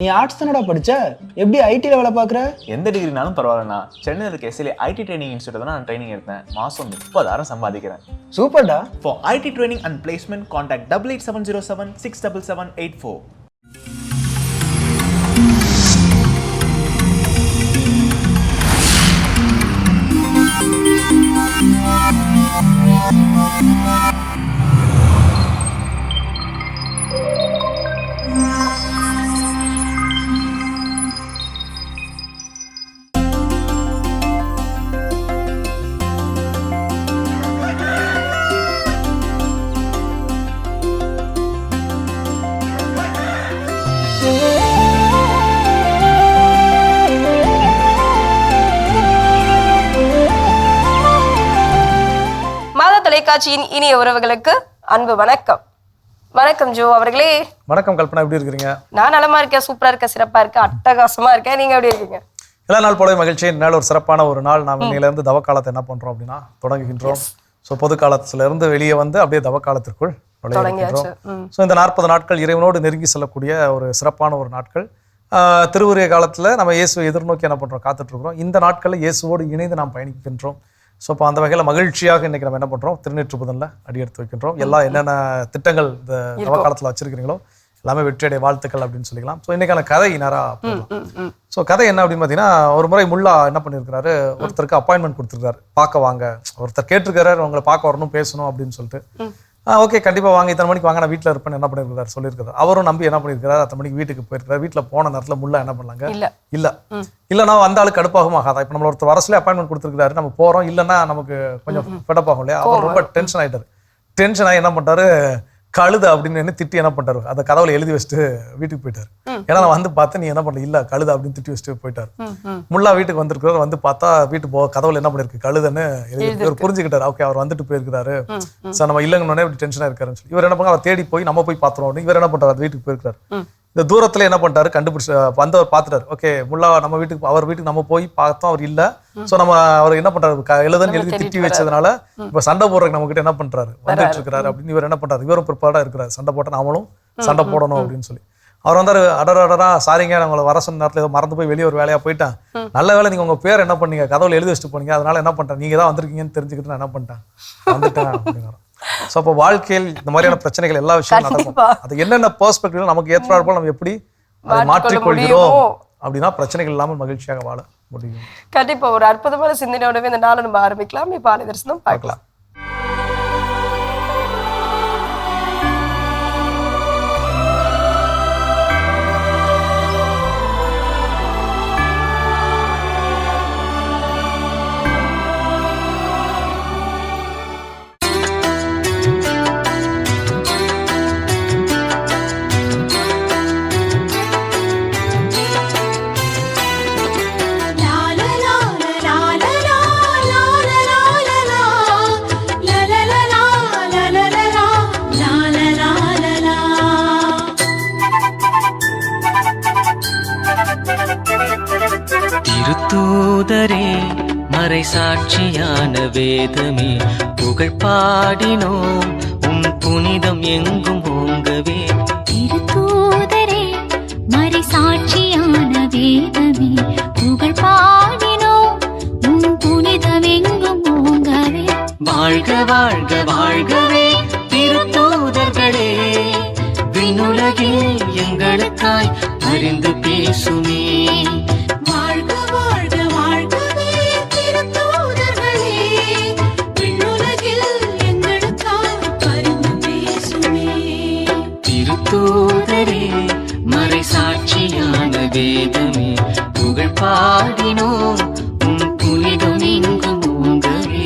நீ ஆர்ட்ஸ் தானடா படிச்ச, எப்படி ஐடில வேலை பார்க்குற? எந்த டிகிரினாலும் பரவாயில்லண்ணா. சென்னையில் இருக்க எஸ்எல்ஏ ஐடி ட்ரைனிங் இன்ஸ்டியூட் தான் நான் ட்ரைனிங் எடுத்தேன். மாதம் 30,000 சம்பாதிக்கிறேன். சூப்பர்டா. For IT training and placement, contact 88707 67784. தொலைக்காட்சியின் இனிய உறவுகளுக்கு அன்பு வணக்கம். வணக்கம் ஜோ அவர்களே. வணக்கம் கல்பனா, எப்படி இருக்கீங்க? நான் நலமா இருக்கேன், சூப்பரா இருக்கேன், சிறப்பா இருக்கேன், அட்டகாசமா இருக்கேன். நீங்க எப்படி இருக்கீங்க? எல்லா நாள் போலவே மகிழ்ச்சி. நாள் ஒரு சிறப்பான ஒரு நாள். நாம் இன்னையிலிருந்து தவக்காலத்தை என்ன பண்றோம் அப்படின்னா தொடங்குகின்றோம். ஸோ பொது காலத்துல இருந்து வெளியே வந்து அப்படியே தவக்காலத்திற்குள் நுழைகின்றோம். ஸோ இந்த 40 நாட்கள் இறைவனோடு நெருங்கி செல்லக்கூடிய ஒரு சிறப்பான ஒரு நாட்கள். திருவுரிய காலத்துல நம்ம இயேசுவை எதிர்நோக்கி என்ன பண்றோம், காத்துட்டு இருக்கிறோம். இந்த நாட்களில் இயேசுவோடு இணைந்து நாம் பயணிக்கின்றோம். ஸோ இப்போ அந்த வகையில் மகிழ்ச்சியாக இன்றைக்கி நம்ம என்ன பண்ணுறோம், திருநீற்றுப்புதனில் அடி எடுத்து வைக்கின்றோம். எல்லாம் என்னென்ன திட்டங்கள் இந்த நவகாலத்தில் வச்சிருக்கிறீங்களோ எல்லாமே வெற்றியடைய வாழ்த்துக்கள் அப்படின்னு சொல்லிக்கலாம். ஸோ இன்றைக்கான கதை நேராக ஸோ கதை என்ன அப்படின்னு பார்த்தீங்கன்னா, ஒரு முறை முல்லா என்ன பண்ணியிருக்கிறாரு, ஒருத்தருக்கு அப்பாயின்மெண்ட் கொடுத்துருக்காரு, பார்க்க வாங்க. ஒருத்தர் கேட்டிருக்காரு உங்களை பார்க்க வரணும், பேசணும் அப்படின்னு சொல்லிட்டு. ஓகே கண்டிப்பாக வாங்க, இத்தனை மணிக்கு வாங்க, நான் வீட்டில் இருப்பேன்னு என்ன பண்ணியிருக்காரு சொல்லியிருக்காரு. அவரும் நம்பி என்ன பண்ணியிருக்காரு, அத்தனை மணிக்கு வீட்டுக்கு போயிருக்காரு. வீட்டில் போன நேரத்தில் முல்லா என்ன பண்ணலாங்க, இல்லைன்னா அந்த ஆளு கடுப்பாகவும் ஆகாதா. இப்போ நம்மள ஒருத்தர் வரசுல அப்பாயின்மெண்ட் கொடுத்துருக்காரு, நம்ம போகிறோம், இல்லைன்னா நமக்கு கொஞ்சம் பெடப்பாகும் இல்லையா. அவர் ரொம்ப டென்ஷன் ஆகிட்டாரு. டென்ஷன் ஆகி என்ன பண்ணிட்டாரு, கழுத அப்படின்னு திட்டி என்ன பண்ணிட்டாரு, அந்த கதவுல எழுதி வச்சுட்டு வீட்டுக்கு போயிட்டாரு. ஏன்னா நான் வந்து பார்த்தேன், நீ என்ன பண்ணல, இல்ல கழுத அப்படின்னு திட்டி வச்சுட்டு போயிட்டாரு. முல்லா வீட்டுக்கு வந்திருக்கிறார். வந்து பார்த்தா வீட்டு கதவுல என்ன பண்ணிருக்கு, கழுதன்னு எழுதி. புரிஞ்சுக்கிட்டாரு, ஓகே அவர் வந்துட்டு போயிருக்காரு. சார் நம்ம இல்லைங்கன்னே இப்படி டென்ஷனா இருக்காருன்னு சொல்லி இவர் என்ன பண்ண, அவர் தேடி போய் நம்ம போய் பாத்துறோம் அப்படின்னு இவர் என்ன பண்றாரு, வீட்டுக்கு போயிருக்காரு. இந்த தூரத்துல என்ன பண்ணிட்டாரு, கண்டுபிடிச்சு வந்தவர் பாத்துட்டாரு. ஓகே முல்லா நம்ம வீட்டுக்கு, அவர் வீட்டுக்கு நம்ம போய் பார்த்தோம், அவர் இல்ல. சோ நம்ம அவர் என்ன பண்றாரு, எழுதன்னு எழுதி திட்டி வச்சதுனால இப்ப சண்டை போடுறதுக்கு நம்ம கிட்ட என்ன பண்றாரு, வந்துட்டு இருக்காரு அப்படின்னு இவர் என்ன பண்றாரு, இவரும் பிற்பாடா இருக்கிறாரு. சண்டை போட்ட நாமளும் சண்டை போடணும் அப்படின்னு சொல்லி அவர் வந்தாரு. அடரா சாரிங்க, உங்களை வர சொன்ன நேரத்துல ஏதோ மறந்து போய் வெளியே ஒரு வேலையா போயிட்டேன். நல்ல வேலை நீங்க உங்க பேர் என்ன பண்ணீங்க, கதவுல எழுதி வச்சுட்டு போனீங்க, அதனால என்ன பண்றேன், நீங்க தான் வந்திருக்கீங்கன்னு தெரிஞ்சுக்கிட்டு நான் என்ன பண்ணிட்டேன், வந்துட்டேன் அப்படிங்கிற. ஸோ அப்போ வாழ்க்கையில் இந்த மாதிரியான பிரச்சனைகள் எல்லா விஷயமும் நடக்கும். அது என்னென்ன பெர்ஸ்பெக்டிவ் நமக்கு ஏற்றாற் போல நம்ம எப்படி அதை மாற்றிக்கொள்கிறோம் அப்படின்னா பிரச்சனைகள் இல்லாமல் மகிழ்ச்சியாக வாழ முடியும். கண்டிப்பா ஒரு அற்புதமான சிந்தனையோடவே இந்த நாளை நம்ம ஆரம்பிக்கலாம். இப்ப ஆலய தரிசனம் பார்க்கலாம். திருத்தூதரே மறை சாட்சியான வேதமே புகழ் பாடினோம், உன் புனிதம் எங்கும் ஓங்கவே. திருத்தூதரே மறை சாட்சியான வேதமே புகழ் பாடினோம், உன் புனிதம் எங்கும் ஓங்கவே. வாழ்க வாழ்க வாழ்கவே திருத்தூதர்களே, விண்ணுலகில் எங்களுக்காய் அறிந்து பேசுமே. திருத்தூதரே மறை சாட்சியான வேதமே புகழ் பாடினோம், உன் புனிதம் எங்கும் ஓங்கவே.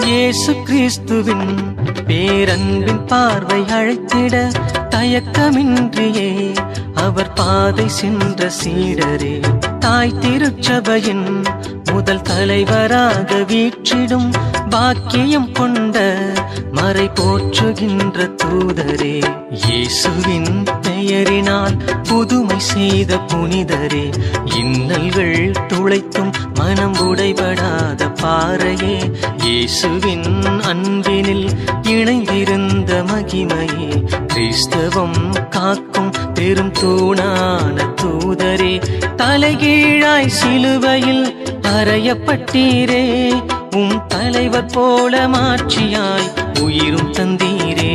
இயேசு கிறிஸ்துவின் பேரன்பின் பார்வை அழைத்திட தயக்கமின்றியே அவர் பாதை சென்ற சீடரே, தாய் திருச்சபையின் முதல் தலைவராக வீற்றிடும் பாக்கியம் கொண்ட மறை போற்றுகின்ற தூதரே, இயேசுவின் பெயரினால் புதுமை செய்த புனிதரே, இன்னல்கள் துளைத்தும் மனம் உடைபடாத பாறையே, இயேசுவின் அன்பினில் இணைந்திருந்த மகிமையே, கிறிஸ்தவம் காக்கும் பெரும் தூணான தூதரே, தலைகீழாய் சிலுவையில் அறையப்பட்டீரே, தலைவர் போல மாட்சியாய் உயிரும் தந்தீரே.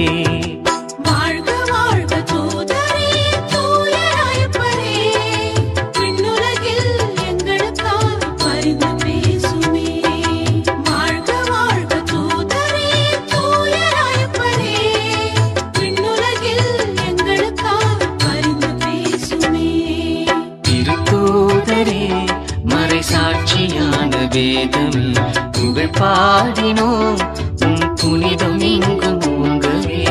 வாழ்க வாழ்க தூதரே, தூயராயப்பரே, விண்ணுலகில் எங்களுக்காக பரிந்து பேசுமே. வாழ்க வாழ்க தூதரே, தூயராயப்பரே, விண்ணுலகில் எங்களுக்காக பரிந்து பேசுமே. திருத்தூதரே, மறை சாட்சியான வேதமே, புகழ் பாடினோம் புனிதம் எங்கும் ஓங்கவே.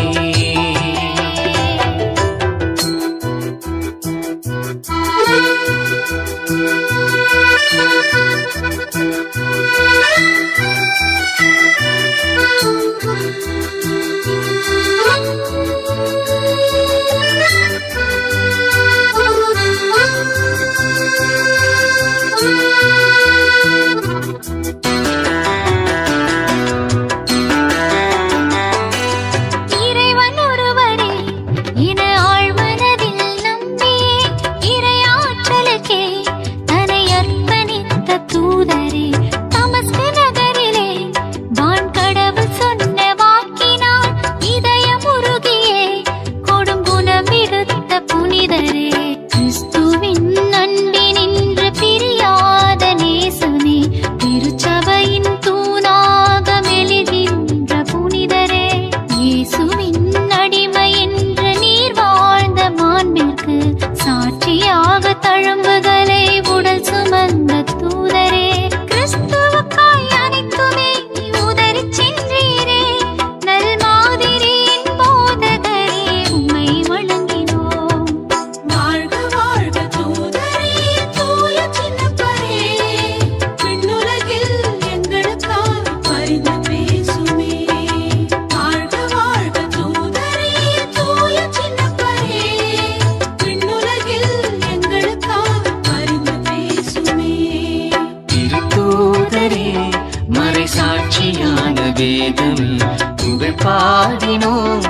வேதமே புகழ் பாடினோம்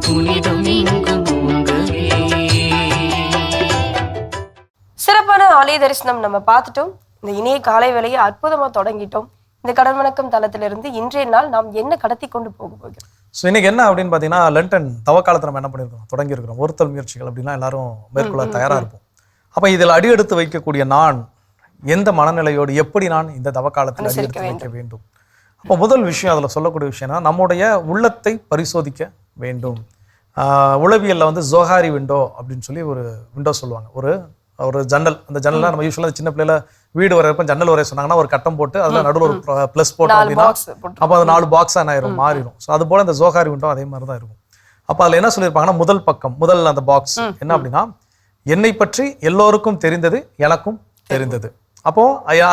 புனிதம் எங்கும் ஓங்கவே. சிறப்பான ஆலய தரிசனம் நம்ம பார்த்துட்டோம். இந்த இணைய காலை வேளையை அற்புதமா தொடங்கிட்டோம். இந்த கடல் வணக்கம் தளத்திலிருந்து இன்றைய நாள் நாம் என்ன கடத்தி கொண்டு போக போகிறோம்? ஸோ இன்னைக்கு என்ன அப்படின்னு பார்த்தீங்கன்னா, லண்டன் தவக்காலத்தை நம்ம என்ன பண்ணியிருக்கோம், தொடங்கியிருக்கிறோம். ஒருத்தல் முயற்சிகள் அப்படின்னா எல்லாரும் மேற்கொள்ள தயாராக இருப்போம். அப்போ இதில் அடியெடுத்து வைக்கக்கூடிய நான் எந்த மனநிலையோடு எப்படி நான் இந்த தவக்காலத்தில் அடியெடுத்து வைக்க வேண்டும். அப்போ முதல் விஷயம் அதில் சொல்லக்கூடிய விஷயம்னா, நம்முடைய உள்ளத்தை பரிசோதிக்க வேண்டும். உளவியலில் வந்து ஜோஹாரி விண்டோ அப்படின்னு சொல்லி ஒரு விண்டோ சொல்லுவாங்க. ஒரு ஜன்னல். அந்த ஜன்னல்லாம் நம்ம யூஸ்வலாக சின்ன பிள்ளைல வீடு வரையப்போ ஜன்னல் வரைய சொன்னாங்கன்னா ஒரு கட்டம் போட்டு அதில் நடுவில் ஒரு ப்ளஸ் போட்டோம் அப்படின்னா அப்போ அது 4 பாக்ஸாக ஆயிரும், மாறிடும். ஸோ அது போல் இந்த ஜோஹாரி விண்டோ அதே மாதிரி தான் இருக்கும். அப்போ அதில் என்ன சொல்லியிருப்பாங்கன்னா, முதல் பக்கம் முதல் அந்த பாக்ஸ் என்ன அப்படின்னா, என்னை பற்றி எல்லோருக்கும் தெரிந்தது எனக்கும் தெரிந்தது. அப்போ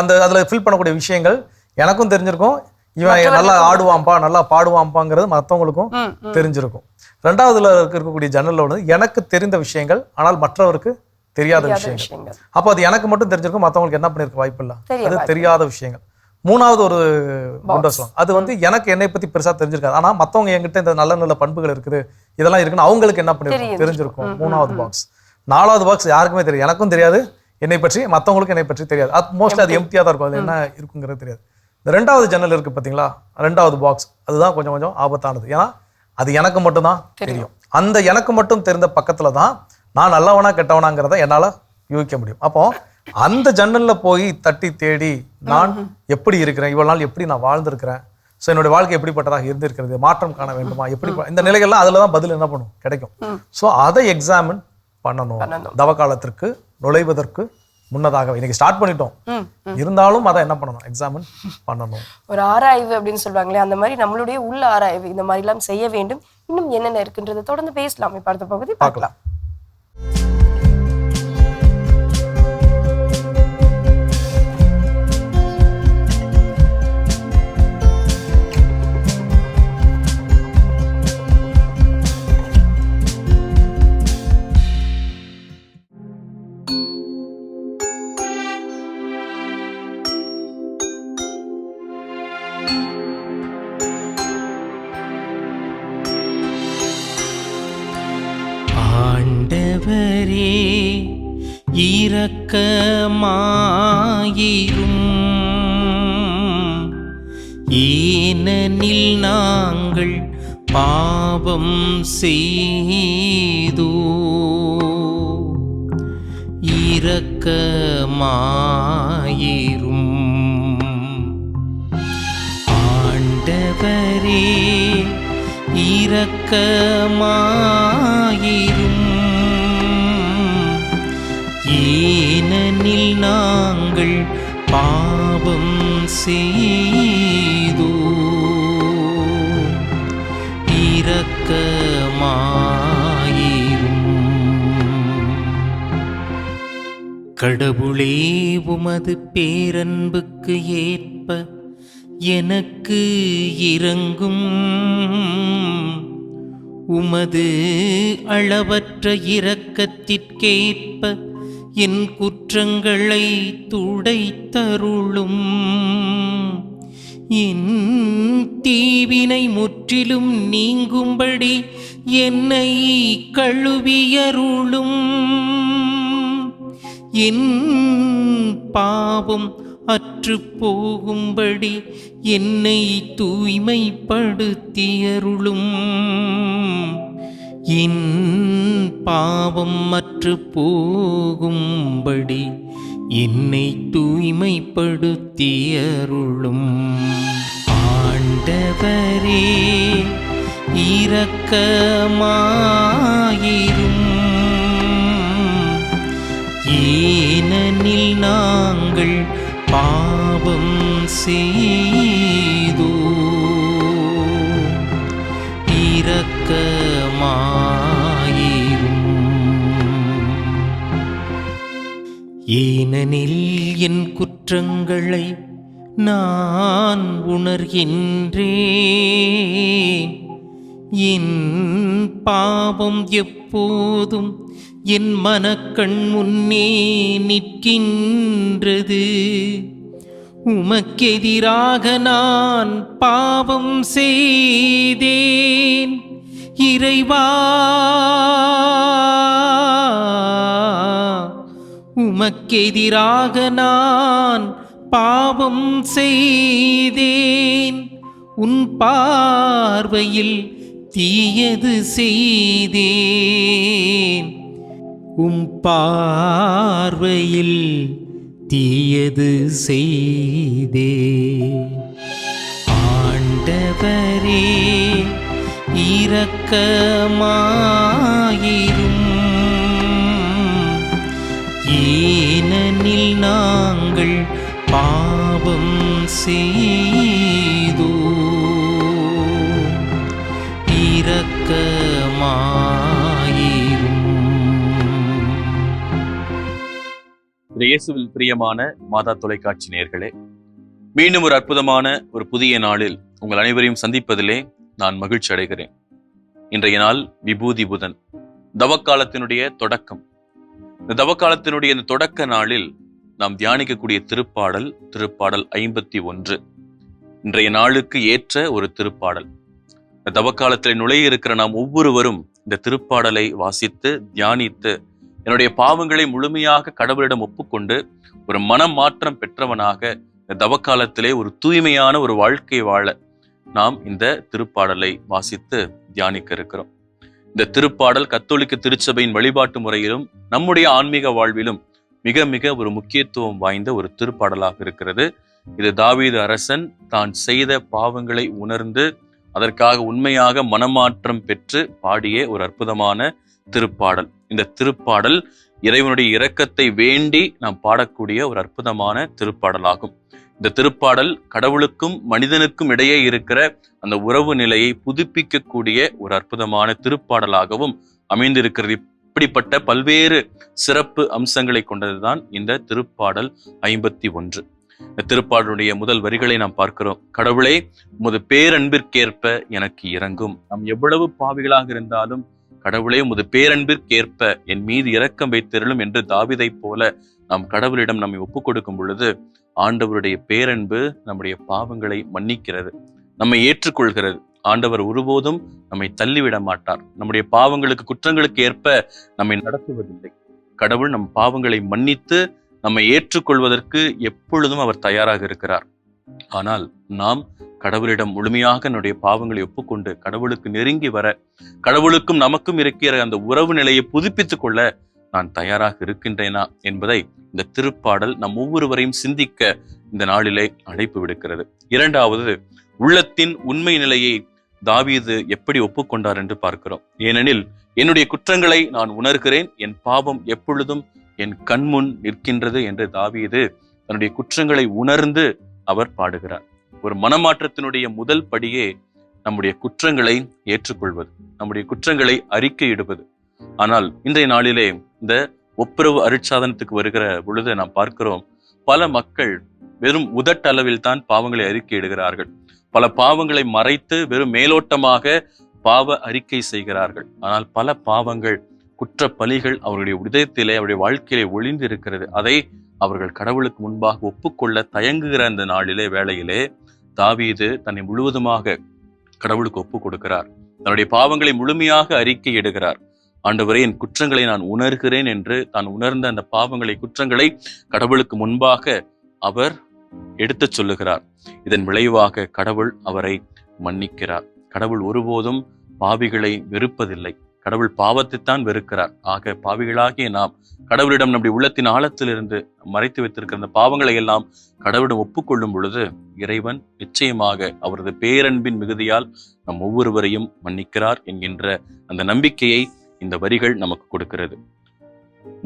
அந்த அதில் ஃபில் பண்ணக்கூடிய விஷயங்கள் எனக்கும் தெரிஞ்சிருக்கும், இவன் நல்லா ஆடுவான்பா நல்லா பாடுவான்பாங்கிறது மற்றவங்களுக்கும் தெரிஞ்சிருக்கும். ரெண்டாவதுல இருக்கக்கூடிய ஜன்னல்ல வந்து எனக்கு தெரிந்த விஷயங்கள் ஆனால் மற்றவருக்கு தெரியாத விஷயங்கள். அப்போ அது எனக்கு மட்டும் தெரிஞ்சிருக்கும், மற்றவங்களுக்கு என்ன பண்ணிருக்க வாய்ப்பு இல்லை, அது தெரியாத விஷயங்கள். மூணாவது ஒரு விண்டோ சொல்லுவாங்க, அது வந்து எனக்கு என்னை பத்தி பெருசா தெரிஞ்சிருக்காது, ஆனா மற்றவங்க என்கிட்ட இந்த நல்ல நல்ல பண்புகள் இருக்குது இதெல்லாம் இருக்குன்னு அவங்களுக்கு என்ன பண்ணிருக்கும் தெரிஞ்சிருக்கும். மூணாவது பாக்ஸ். நாலாவது பாக்ஸ் யாருக்குமே தெரியாது, எனக்கும் தெரியாது என்னை பற்றி, மற்றவங்களுக்கு என்னை பற்றி தெரியாது. அது மோஸ்ட்லி அது எம்டியா தான் இருக்கும், அது என்ன இருக்குங்கிறது தெரியாது. இந்த ரெண்டாவது ஜன்னல் இருக்கு பார்த்தீங்களா, ரெண்டாவது பாக்ஸ், அதுதான் கொஞ்சம் கொஞ்சம் ஆபத்தானது. ஏன்னா அது எனக்கு மட்டும்தான் தெரியும். அந்த எனக்கு மட்டும் தெரிந்த பக்கத்துல தான் நான் நல்லவனா கெட்டவனாங்கிறத என்னால் யூகிக்க முடியும். அப்போ அந்த ஜன்னல்ல போய் தட்டி தேடி நான் எப்படி இருக்கிறேன், இவ்வளவு நாள் எப்படி நான் வாழ்ந்திருக்கிறேன், ஸோ என்னுடைய வாழ்க்கை எப்படிப்பட்டதாக இருந்திருக்கிறது, மாற்றம் காண வேண்டுமா, எப்படி இந்த நிலைகள்லாம் அதில் தான் பதில் என்ன பண்ணும் கிடைக்கும். ஸோ அதை எக்ஸாமின் பண்ணணும் தவக்காலத்திற்கு நுழைவதற்கு முன்னதாக. இன்னைக்கு ஸ்டார்ட் பண்ணிட்டோம், இருந்தாலும் அதை என்ன பண்ணணும், எக்ஸாமின் பண்ணணும். ஒரு ஆராய்வு அப்படின்னு சொல்லுவாங்களே, அந்த மாதிரி நம்மளுடைய உள்ள ஆராய்வு இந்த மாதிரி எல்லாம் செய்ய வேண்டும். இன்னும் என்னென்ன இருக்குன்றதை தொடர்ந்து பேசலாம். இப்ப அடுத்த பகுதி பார்க்கலாம். ஆண்டவரே இரக்கமாயிரும், ஏனெனில் நாங்கள் பாவம் செய்தோ. இரக்கமாயிரும் ஆண்டவரே இரக்கமாயிரும், ஏனெனில் நாங்கள் பாவம் செய்தோ. இரக்கமாயிரும். கடவுளே உமது பேரன்புக்கு ஏற்ப எனக்கு இரங்கும், உமது அளவற்ற இரக்கத்திற்கேற்ப என் குற்றங்களை துடைத்தருளும், என் தீவினை முற்றிலும் நீங்கும்படி என்னை கழுவியருளும், என் பாவம் அற்று போகும்படி என்னை தூய்மைப்படுத்தியருளும், என் பாவம் அற்று போகும்படி என்னை தூய்மைப்படுத்தியருளும். ஆண்டவரே இரக்கமாயிரும், ஏனெனில் நாங்கள் பாவம் செய்தோ. இரக்கமாயிரும். ஏனெனில் என் குற்றங்களை நான் உணர்கின்றேன், என் பாவம் எப்போதும் என் மனக்கண் முன்னே நிற்கின்றது. உமக்கெதிராக நான் பாவம் செய்தேன் இறைவா, உமக்கெதிராக நான் பாவம் செய்தேன், உன் பார்வையில் தீயது செய்தேன், உம் பார்வையில் தீயது செய்தே. ஆண்டவரே இரக்கமாயிரும், ஏனெனில் நாங்கள் பாவம் செய்தோ. இரக்கமாயிரும். இயேசுவில் பிரியமான மாதா தொலைக்காட்சி நேயர்களே, மீண்டும் ஒரு அற்புதமான ஒரு புதிய நாளில் உங்கள் அனைவரையும் சந்திப்பதிலே நான் மகிழ்ச்சி அடைகிறேன். இன்றைய நாள் விபூதி புதன், தவக்காலத்தினுடைய தொடக்கம். இந்த தவக்காலத்தினுடைய இந்த தொடக்க நாளில் நாம் தியானிக்கக்கூடிய திருப்பாடல் 51. இன்றைய நாளுக்கு ஏற்ற ஒரு திருப்பாடல். இந்த தவக்காலத்தில் நுழைய இருக்கிற நாம் ஒவ்வொருவரும் இந்த திருப்பாடலை வாசித்து தியானித்து என்னுடைய பாவங்களை முழுமையாக கடவுளிடம் ஒப்புக்கொண்டு ஒரு மனம் மாற்றம் பெற்றவனாக இந்த தவக்காலத்திலே ஒரு தூய்மையான ஒரு வாழ்க்கை வாழ நாம் இந்த திருப்பாடலை வாசித்து தியானிக்க இருக்கிறோம். இந்த திருப்பாடல் கத்தோலிக்க திருச்சபையின் வழிபாட்டு முறையிலும் நம்முடைய ஆன்மீக வாழ்விலும் மிக மிக ஒரு முக்கியத்துவம் வாய்ந்த ஒரு திருப்பாடலாக இருக்கிறது. இது தாவீது அரசன் தான் செய்த பாவங்களை உணர்ந்து அதற்காக உண்மையாக மனமாற்றம் பெற்று பாடிய ஒரு அற்புதமான திருப்பாடல். இந்த திருப்பாடல் இறைவனுடைய இரக்கத்தை வேண்டி நாம் பாடக்கூடிய ஒரு அற்புதமான திருப்பாடலாகும். இந்த திருப்பாடல் கடவுளுக்கும் மனிதனுக்கும் இடையே இருக்கிற அந்த உறவு நிலையை புதுப்பிக்கக்கூடிய ஒரு அற்புதமான திருப்பாடலாகவும் அமைந்திருக்கிறது. இப்படிப்பட்ட பல்வேறு சிறப்பு அம்சங்களை கொண்டதுதான் இந்த திருப்பாடல் 51. இந்த திருப்பாடலுடைய முதல் வரிகளை நாம் பார்க்கிறோம். கடவுளே, உமது பேரன்பிற்கேற்ப எனக்கு இரங்கும். நாம் எவ்வளவு பாவிகளாக இருந்தாலும் கடவுளே, உமது பேரன்பிற்கேற்ப என் மீது இரக்கம் வைத்திருளும் என்று தாவீதை போல நாம் கடவுளிடம் நம்மை ஒப்புக் கொடுக்கும் பொழுது ஆண்டவருடைய பேரன்பு நம்முடைய பாவங்களை மன்னிக்கிறது, நம்மை ஏற்றுக்கொள்கிறது. ஆண்டவர் ஒருபோதும் நம்மை தள்ளிவிட மாட்டார். நம்முடைய பாவங்களுக்கு குற்றங்களுக்கு ஏற்ப நம்மை நடத்துவதில்லை. கடவுள் நம் பாவங்களை மன்னித்து நம்மை ஏற்றுக்கொள்வதற்கு எப்பொழுதும் அவர் தயாராக இருக்கிறார். ஆனால் நாம் கடவுளிடம் முழுமையாக நம்முடைய பாவங்களை ஒப்புக்கொண்டு கடவுளுக்கு நெருங்கி வர, கடவுளுக்கும் நமக்கும் இருக்கிற அந்த உறவு நிலையை புதுப்பித்துக் கொள்ள நான் தயாராக இருக்கின்றேனா என்பதை இந்த திருப்பாடல் நம் ஒவ்வொருவரையும் சிந்திக்க இந்த நாளிலே அழைப்பு விடுக்கிறது. இரண்டாவது, உள்ளத்தின் உண்மை நிலையை தாவீது எப்படி ஒப்புக்கொண்டார் என்று பார்க்கிறோம். ஏனெனில் என்னுடைய குற்றங்களை நான் உணர்கிறேன், என் பாவம் எப்பொழுதும் என் கண்முன் நிற்கின்றது என்று தாவீது தன்னுடைய குற்றங்களை உணர்ந்து அவர் பாடுகிறார். ஒரு மனமாற்றத்தினுடைய முதல் படியே நம்முடைய குற்றங்களை ஏற்றுக்கொள்வது, நம்முடைய குற்றங்களை அறிக்கையிடுவது. ஆனால் இன்றைய நாளிலே இந்த ஒப்புரவு அருட்சாதனத்துக்கு வருகிற பொழுது நாம் பார்க்கிறோம், பல மக்கள் வெறும் உதட்டளவில் தான் பாவங்களை அறிக்கையிடுகிறார்கள். பல பாவங்களை மறைத்து வெறும் மேலோட்டமாக பாவ அறிக்கை செய்கிறார்கள். ஆனால் பல பாவங்கள், குற்ற பலிகள் அவருடைய இதயத்திலே, அவருடைய வாழ்க்கையிலே ஒளிந்து இருக்கிறது. அதை அவர்கள் கடவுளுக்கு முன்பாக ஒப்புக்கொள்ள தயங்குகிற அந்த நாளிலே வேளையிலே தாவீது தன்னை முழுவதுமாக கடவுளுக்கு ஒப்புக் கொடுக்கிறார். தன்னுடைய பாவங்களை முழுமையாக அறிக்கையிடுகிறார். ஆண்டவரே, என் குற்றங்களை நான் உணர்கிறேன் என்று தான் உணர்ந்த அந்த பாவங்களை, குற்றங்களை கடவுளுக்கு முன்பாக அவர் எடுத்துச் சொல்லுகிறார். இதன் விளைவாக கடவுள் அவரை மன்னிக்கிறார். கடவுள் ஒருபோதும் பாவிகளை வெறுப்பதில்லை. கடவுள் பாவத்தைத்தான் வெறுக்கிறார். ஆக பாவிகளாகிய நாம் கடவுளிடம் நம்முடைய உள்ளத்தின் ஆழத்திலிருந்து மறைத்து வைத்திருக்கிற அந்த பாவங்களை எல்லாம் கடவுளிடம் ஒப்புக்கொள்ளும் பொழுது இறைவன் நிச்சயமாக அவரது பேரன்பின் மிகுதியால் நம் ஒவ்வொருவரையும் மன்னிக்கிறார் என்கின்ற அந்த நம்பிக்கையை இந்த வரிகள் நமக்கு கொடுக்கிறது.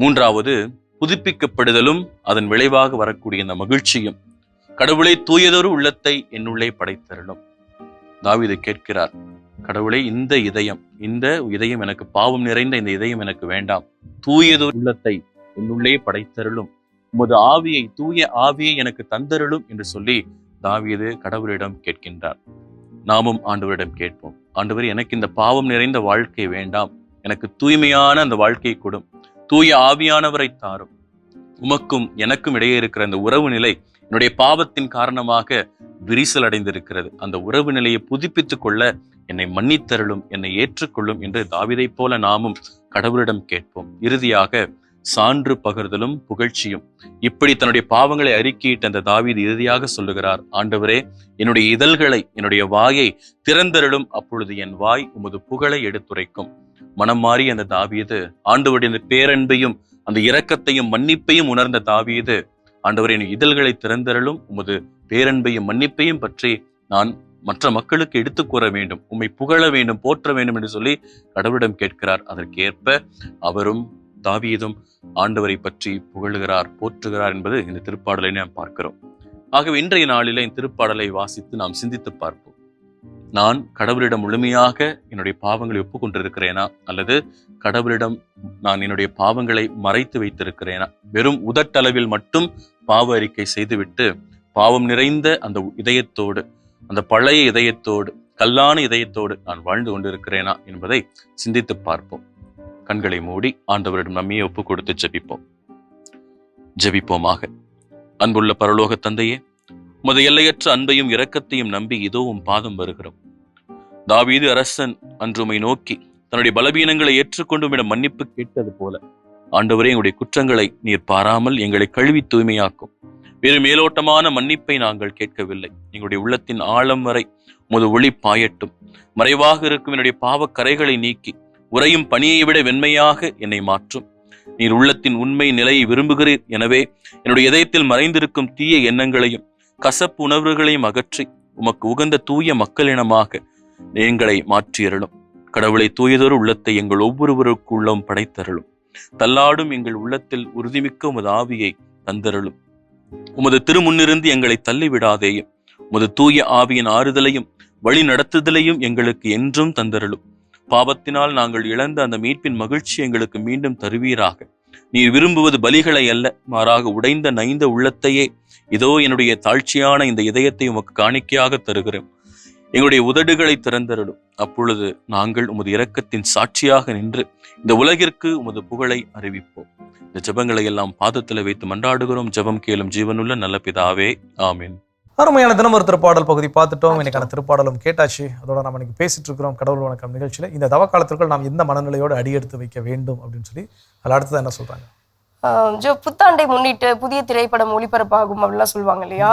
மூன்றாவது, புதுப்பிக்கப்படுதலும் அதன் விளைவாக வரக்கூடிய இந்த மகிழ்ச்சியும். கடவுளை தூயதொரு உள்ளத்தை என்னுள்ளே படைத்தருளும். தாவீது கேட்கிறார், கடவுளே, இந்த இதயம் எனக்கு பாவம் நிறைந்த இந்த இதயம் எனக்கு வேண்டாம், தூயதொரு உள்ளத்தை என்னுள்ளே படைத்தருளும், உமது ஆவியை, தூய ஆவியை எனக்கு தந்தருளும் என்று சொல்லி தாவீது கடவுளிடம் கேட்கின்றார். நாமும் ஆண்டவரிடம் கேட்போம், ஆண்டவர், எனக்கு இந்த பாவம் நிறைந்த வாழ்க்கை வேண்டாம், எனக்கு தூய்மையான அந்த வாழ்க்கையை கொடும், தூய ஆவியானவரை தாரும். உமக்கும் எனக்கும் இடையே இருக்கிற அந்த உறவு நிலை என்னுடைய பாவத்தின் காரணமாக விரிசல் அடைந்திருக்கிறது. அந்த உறவு நிலையை புதுப்பித்துக் கொள்ள என்னை மன்னித்தருளும், என்னை ஏற்றுக்கொள்ளும் என்று தாவீதை போல நாமும் கடவுளிடம் கேட்போம். இறுதியாக சான்று பகிர்தலும் புகழ்ச்சியும். இப்படி தன்னுடைய பாவங்களை அறிக்கையிட்ட அந்த தாவீது இறுதியாக சொல்லுகிறார், ஆண்டவரே, என்னுடைய இதழ்களை, என்னுடைய வாயை திறந்தருளும், அப்பொழுது என் வாய் உமது புகழை எடுத்துரைக்கும். மனம் மாறி அந்த தாவீது ஆண்டவருடைய பேரன்பையும் அந்த இரக்கத்தையும் மன்னிப்பையும் உணர்ந்த தாவீது, ஆண்டவரே, என் இதழ்களை திறந்தருளும், உமது பேரன்பையும் மன்னிப்பையும் பற்றி நான் மற்ற மக்களுக்கு எடுத்து கூற வேண்டும், உம்மை புகழ வேண்டும், போற்ற வேண்டும் என்று சொல்லி கடவுளிடம் கேட்கிறார். அதற்கு ஏற்ப அவரும் தாவீதும் ஆண்டவரை பற்றி புகழுகிறார், போற்றுகிறார் என்பது இந்த திருப்பாடலை நாம் பார்க்கிறோம். ஆகவே இன்றைய நாளிலே இந்த திருப்பாடலை வாசித்து நாம் சிந்தித்து பார்ப்போம். நான் கடவுளிடம் முழுமையாக என்னுடைய பாவங்களை ஒப்புக்கொண்டிருக்கிறேனா, அல்லது கடவுளிடம் நான் என்னுடைய பாவங்களை மறைத்து வைத்திருக்கிறேனா? வெறும் உதட்டளவில் மட்டும் பாவ அறிக்கை செய்துவிட்டு பாவம் நிறைந்த அந்த இதயத்தோடு, அந்த பழைய இதயத்தோடு, கல்லான இதயத்தோடு நான் வாழ்ந்து கொண்டிருக்கிறேனா என்பதை சிந்தித்து பார்ப்போம். கண்களை மூடி ஆண்டவரிடம் நம்மையே ஒப்புக் கொடுத்து ஜெபிப்போம். ஜெபிப்போமாக. அன்புள்ள பரலோக தந்தையே, உமது எல்லையற்ற அன்பையும் இரக்கத்தையும் நம்பி இதோ உம் பாதம் வருகிறோம். தாவீது அரசன் அன்று உம்மை நோக்கி தன்னுடைய பலவீனங்களை ஏற்றுக்கொண்டு உம்மிடம் மன்னிப்பு கேட்டது போல, ஆண்டவரே, எங்களுடைய குற்றங்களை நீர் பாராமல் எங்களை கழுவி தூய்மையாக்கும். வேறு மேலோட்டமான மன்னிப்பை நாங்கள் கேட்கவில்லை. எங்களுடைய உள்ளத்தின் ஆழம் வரை உமது ஒளி பாயட்டும். மறைவாக இருக்கும் என்னுடைய பாவ கரைகளை நீக்கி உறையும் பனியை விட வெண்மையாக என்னை மாற்றும். நீர் உள்ளத்தின் உண்மை நிலையை விரும்புகிறீர். எனவே என்னுடைய இதயத்தில் மறைந்திருக்கும் தீய எண்ணங்களையும் கசப்பு உணர்வுகளையும் அகற்றி உமக்கு உகந்த தூய மக்களினமாக எங்களை மாற்றியருளும். கடவுளை, தூயதொரு உள்ளத்தை எங்கள் ஒவ்வொருவருக்குள்ளும் படைத்தருளும். தள்ளாடும் எங்கள் உள்ளத்தில் உறுதிமிக்க உமது ஆவியை தந்தருளும். உமது திருமுன்னிருந்து எங்களை தள்ளிவிடாதேயும். உமது தூய ஆவியின் ஆறுதலையும் வழி நடத்துதலையும் எங்களுக்கு என்றும் தந்தருளும். பாவத்தினால் நாங்கள் இழந்த அந்த மீட்பின் மகிழ்ச்சி எங்களுக்கு மீண்டும் தருவீராக. நீர் விரும்புவது பலிகளை அல்ல, மாறாக உடைந்த நைந்த உள்ளத்தையே. இதோ என்னுடைய தாழ்ச்சியான இந்த இதயத்தை உமக்கு காணிக்கையாக தருகிறோம். எங்களுடைய உதடுகளை திறந்தருளும். அப்பொழுது நாங்கள் உமது இரக்கத்தின் சாட்சியாக நின்று இந்த உலகிற்கு உமது புகழை அறிவிப்போம். இந்த ஜெபங்களை எல்லாம் பாதத்தில் வைத்து மன்றாடுகிறோம். ஜெபம் கேளும் ஜீவனுள்ள நல்ல பிதாவே, ஆமீன். அருமையான தினம் ஒரு திருப்பாடல் பகுதி பார்த்துட்டோம். இன்னைக்கான திருப்பாடலும் கேட்டாச்சு. அதோட நம்ம இன்னைக்கு பேசிட்டு இருக்கிறோம் கடவுள் வணக்கம் நிகழ்ச்சியில. இந்த தவ காலத்திற்குள் நாம் எந்த மனநிலையோடு அடியெடுத்து வைக்க வேண்டும் அப்படின்னு சொல்லி அதில் அடுத்தது என்ன சொல்றாங்க? புத்தாண்டை முன்னிட்டு புதிய திரைப்படம் ஒளிபரப்பாகும் அப்படின்லாம் சொல்லுவாங்க இல்லையா?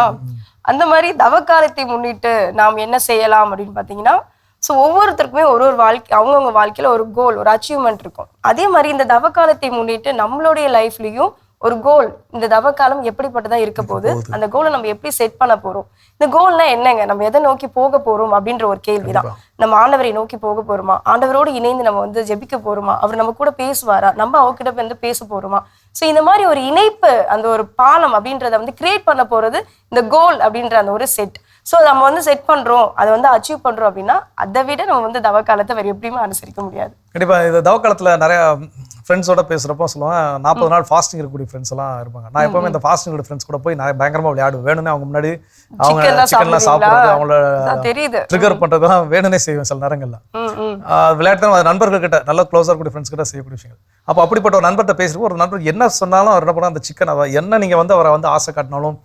அந்த மாதிரி தவக்காலத்தை முன்னிட்டு நாம் என்ன செய்யலாம் அப்படின்னு பாத்தீங்கன்னா, ஸோ ஒவ்வொருத்தருக்குமே ஒரு வாழ்க்கை, அவங்கவுங்க வாழ்க்கையில ஒரு கோல், ஒரு அச்சீவ்மெண்ட் இருக்கும். அதே மாதிரி இந்த தவக்காலத்தை முன்னிட்டு நம்மளுடைய லைஃப்லயும் ஒரு கோல், இந்த தவக்காலம் எப்படிப்பட்டதா இருக்க போகுது, அந்த கோலை நம்ம எப்படி செட் பண்ண போறோம், இந்த கோல்னா என்னங்க, நம்ம எதை நோக்கி போக போறோம் அப்படின்ற ஒரு கேள்விதான். நம்ம ஆண்டவரை நோக்கி போக போறோமா, ஆண்டவரோடு இணைந்து நம்ம வந்து ஜெபிக்க போறோமா, அவர் நம்ம கூட பேசுவாரா, நம்ம அவர்கிட்ட வந்து பேச போறோமா. ஸோ இந்த மாதிரி ஒரு இணைப்பு, அந்த ஒரு பாலம் அப்படின்றத வந்து கிரியேட் பண்ண போறது இந்த கோல் அப்படின்ற அந்த ஒரு செட். ஸோ நம்ம வந்து செட் பண்றோம், அதை வந்து அச்சீவ் பண்றோம் அப்படின்னா அதை விட நம்ம வந்து தவக்காலத்தை வேற எப்படியுமே அனுசரிக்க முடியாது. கண்டிப்பா இந்த தவக்காலத்துல நிறைய ஃப்ரெண்ட்ஸோட பேசுறப்போ சொல்லுவேன், 40 நாள் ஃபாஸ்டிங் இருக்கக்கூடிய ஃப்ரெண்ட்ஸ் எல்லாம் இருப்பாங்க. நான் எப்பவுமே இந்த ஃபாஸ்டிங் ஃப்ரெண்ட்ஸ் கூட போய் நிறைய பயங்கரமா விளையாடுவேன். வேணும்னே அவங்க முன்னாடி அவங்க சிக்கன்லாம் சாப்பிடுறது, அவங்கள ட்ரிகர் பண்றதுலாம் வேணும்னே செய்வேன் சில நேரங்கள்ல. விளையாட்டு நண்பர்கள் கிட்ட நல்ல க்ளோஸா இருக்கக்கூடிய ஃப்ரெண்ட்ஸ் கிட்ட செய்யக்கூடிய விஷயங்கள். அப்போ அப்படிப்பட்ட ஒரு நண்பர்கிட்ட பேசுறப்போ ஒரு நண்பர் என்ன சொன்னாலும் அவர் என்ன பண்ணா, அந்த சிக்கன் என்ன நீங்க வந்து அவரை வந்து ஆசை காட்டினாலும்,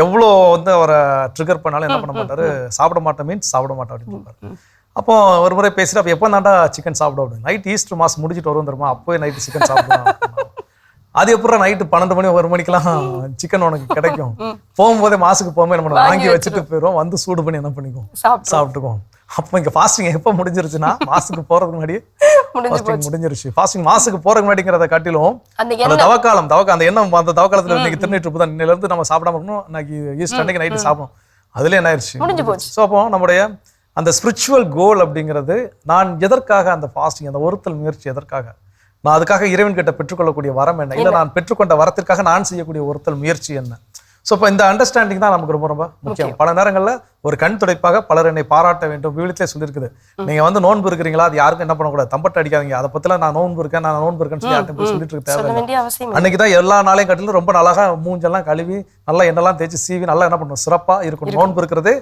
எவ்வளோ வந்து அவரை ட்ரிகர் பண்ணாலும் என்ன பண்ண மாட்டாரு, சாப்பிட மாட்டேன் மீன்ஸ் சாப்பிட மாட்டேன் அப்படின்னு சொல்றாரு. அப்போ ஒரு முறை பேசிட்டு, அப்போ எப்போ தாண்டா சிக்கன் சாப்பிடும் அப்படின்னு. நைட் ஈஸ்டர் மாசம் முடிச்சுட்டு வரும் தெரியுமா, அப்போயே நைட்டு சிக்கன் சாப்பிடுவோம். அது எப்பறம் நைட்டு 12 மணி 1 மணிக்கெல்லாம் சிக்கன் உனக்கு கிடைக்கும், போகும்போதே மாசுக்கு போகும்போது நம்ம வாங்கி வச்சுட்டு போயிடும், வந்து சூடு பண்ணி என்ன பண்ணிக்குவோம், சாப்பிட்டுக்குவோம். அப்போ இங்க ஃபாஸ்டிங் எப்போ முடிஞ்சிருச்சுன்னா, மாசுக்கு போறதுக்கு முன்னாடி முடிஞ்சிருச்சு. ஃபாஸ்டிங் மாசுக்கு போறதுக்கு முன்னாடிங்கிறத காட்டிலும் அந்த தவக்காலம் அந்த எண்ணம், அந்த தவக்காலத்துல இன்னைக்கு திருநீட்டு தான், இன்னையில இருந்து நம்ம சாப்பிடாம இருக்கணும், இன்னைக்கு ஈஸ்டர் அன்னைக்கு நைட்டு சாப்பிடும், அதுல என்ன ஆயிடுச்சு. ஸோ அப்போ நம்முடைய அந்த ஸ்பிரிச்சுவல் கோல் அப்படிங்கிறது, நான் எதற்காக அந்த ஃபாஸ்டிங், அந்த ஒருத்தல் முயற்சி எதற்காக, நான் அதுக்காக இறைவன் கிட்ட பெற்றுக்கொள்ளக்கூடிய வரம் என்ன, இல்லை நான் பெற்றுக்கொண்ட வரத்திற்காக நான் செய்யக்கூடிய ஒருத்தல் முயற்சி என்ன. ஸோ இப்போ இந்த அண்டர்ஸ்டாண்டிங் தான் நமக்கு ரொம்ப ரொம்ப முக்கியம். பல நேரங்களில் ஒரு கண் துடைப்பாக பலர் என்னை பாராட்ட வேண்டும். வீட்டிலே சொல்லியிருக்குது, நீங்க வந்து நோன்பு இருக்கிறீங்களா, அது யாருக்கும் என்ன பண்ணக்கூடாது, தம்பட்ட அடிக்காதீங்க, அதை பத்தில நான் நோன்பு இருக்கேன்னு சொல்லி யார்ட்டும் போய் சொல்லிட்டு இருக்க தேவை. அன்னைக்கு தான் எல்லா நாளையும் கட்டிலும் ரொம்ப அழகா மூஞ்செல்லாம் கழுவி நல்லா எண்ணெல்லாம் தேய்ச்சி சீவி நல்லா என்ன பண்ணணும், சிறப்பா இருக்கணும். நோன்பு இருக்கிறதே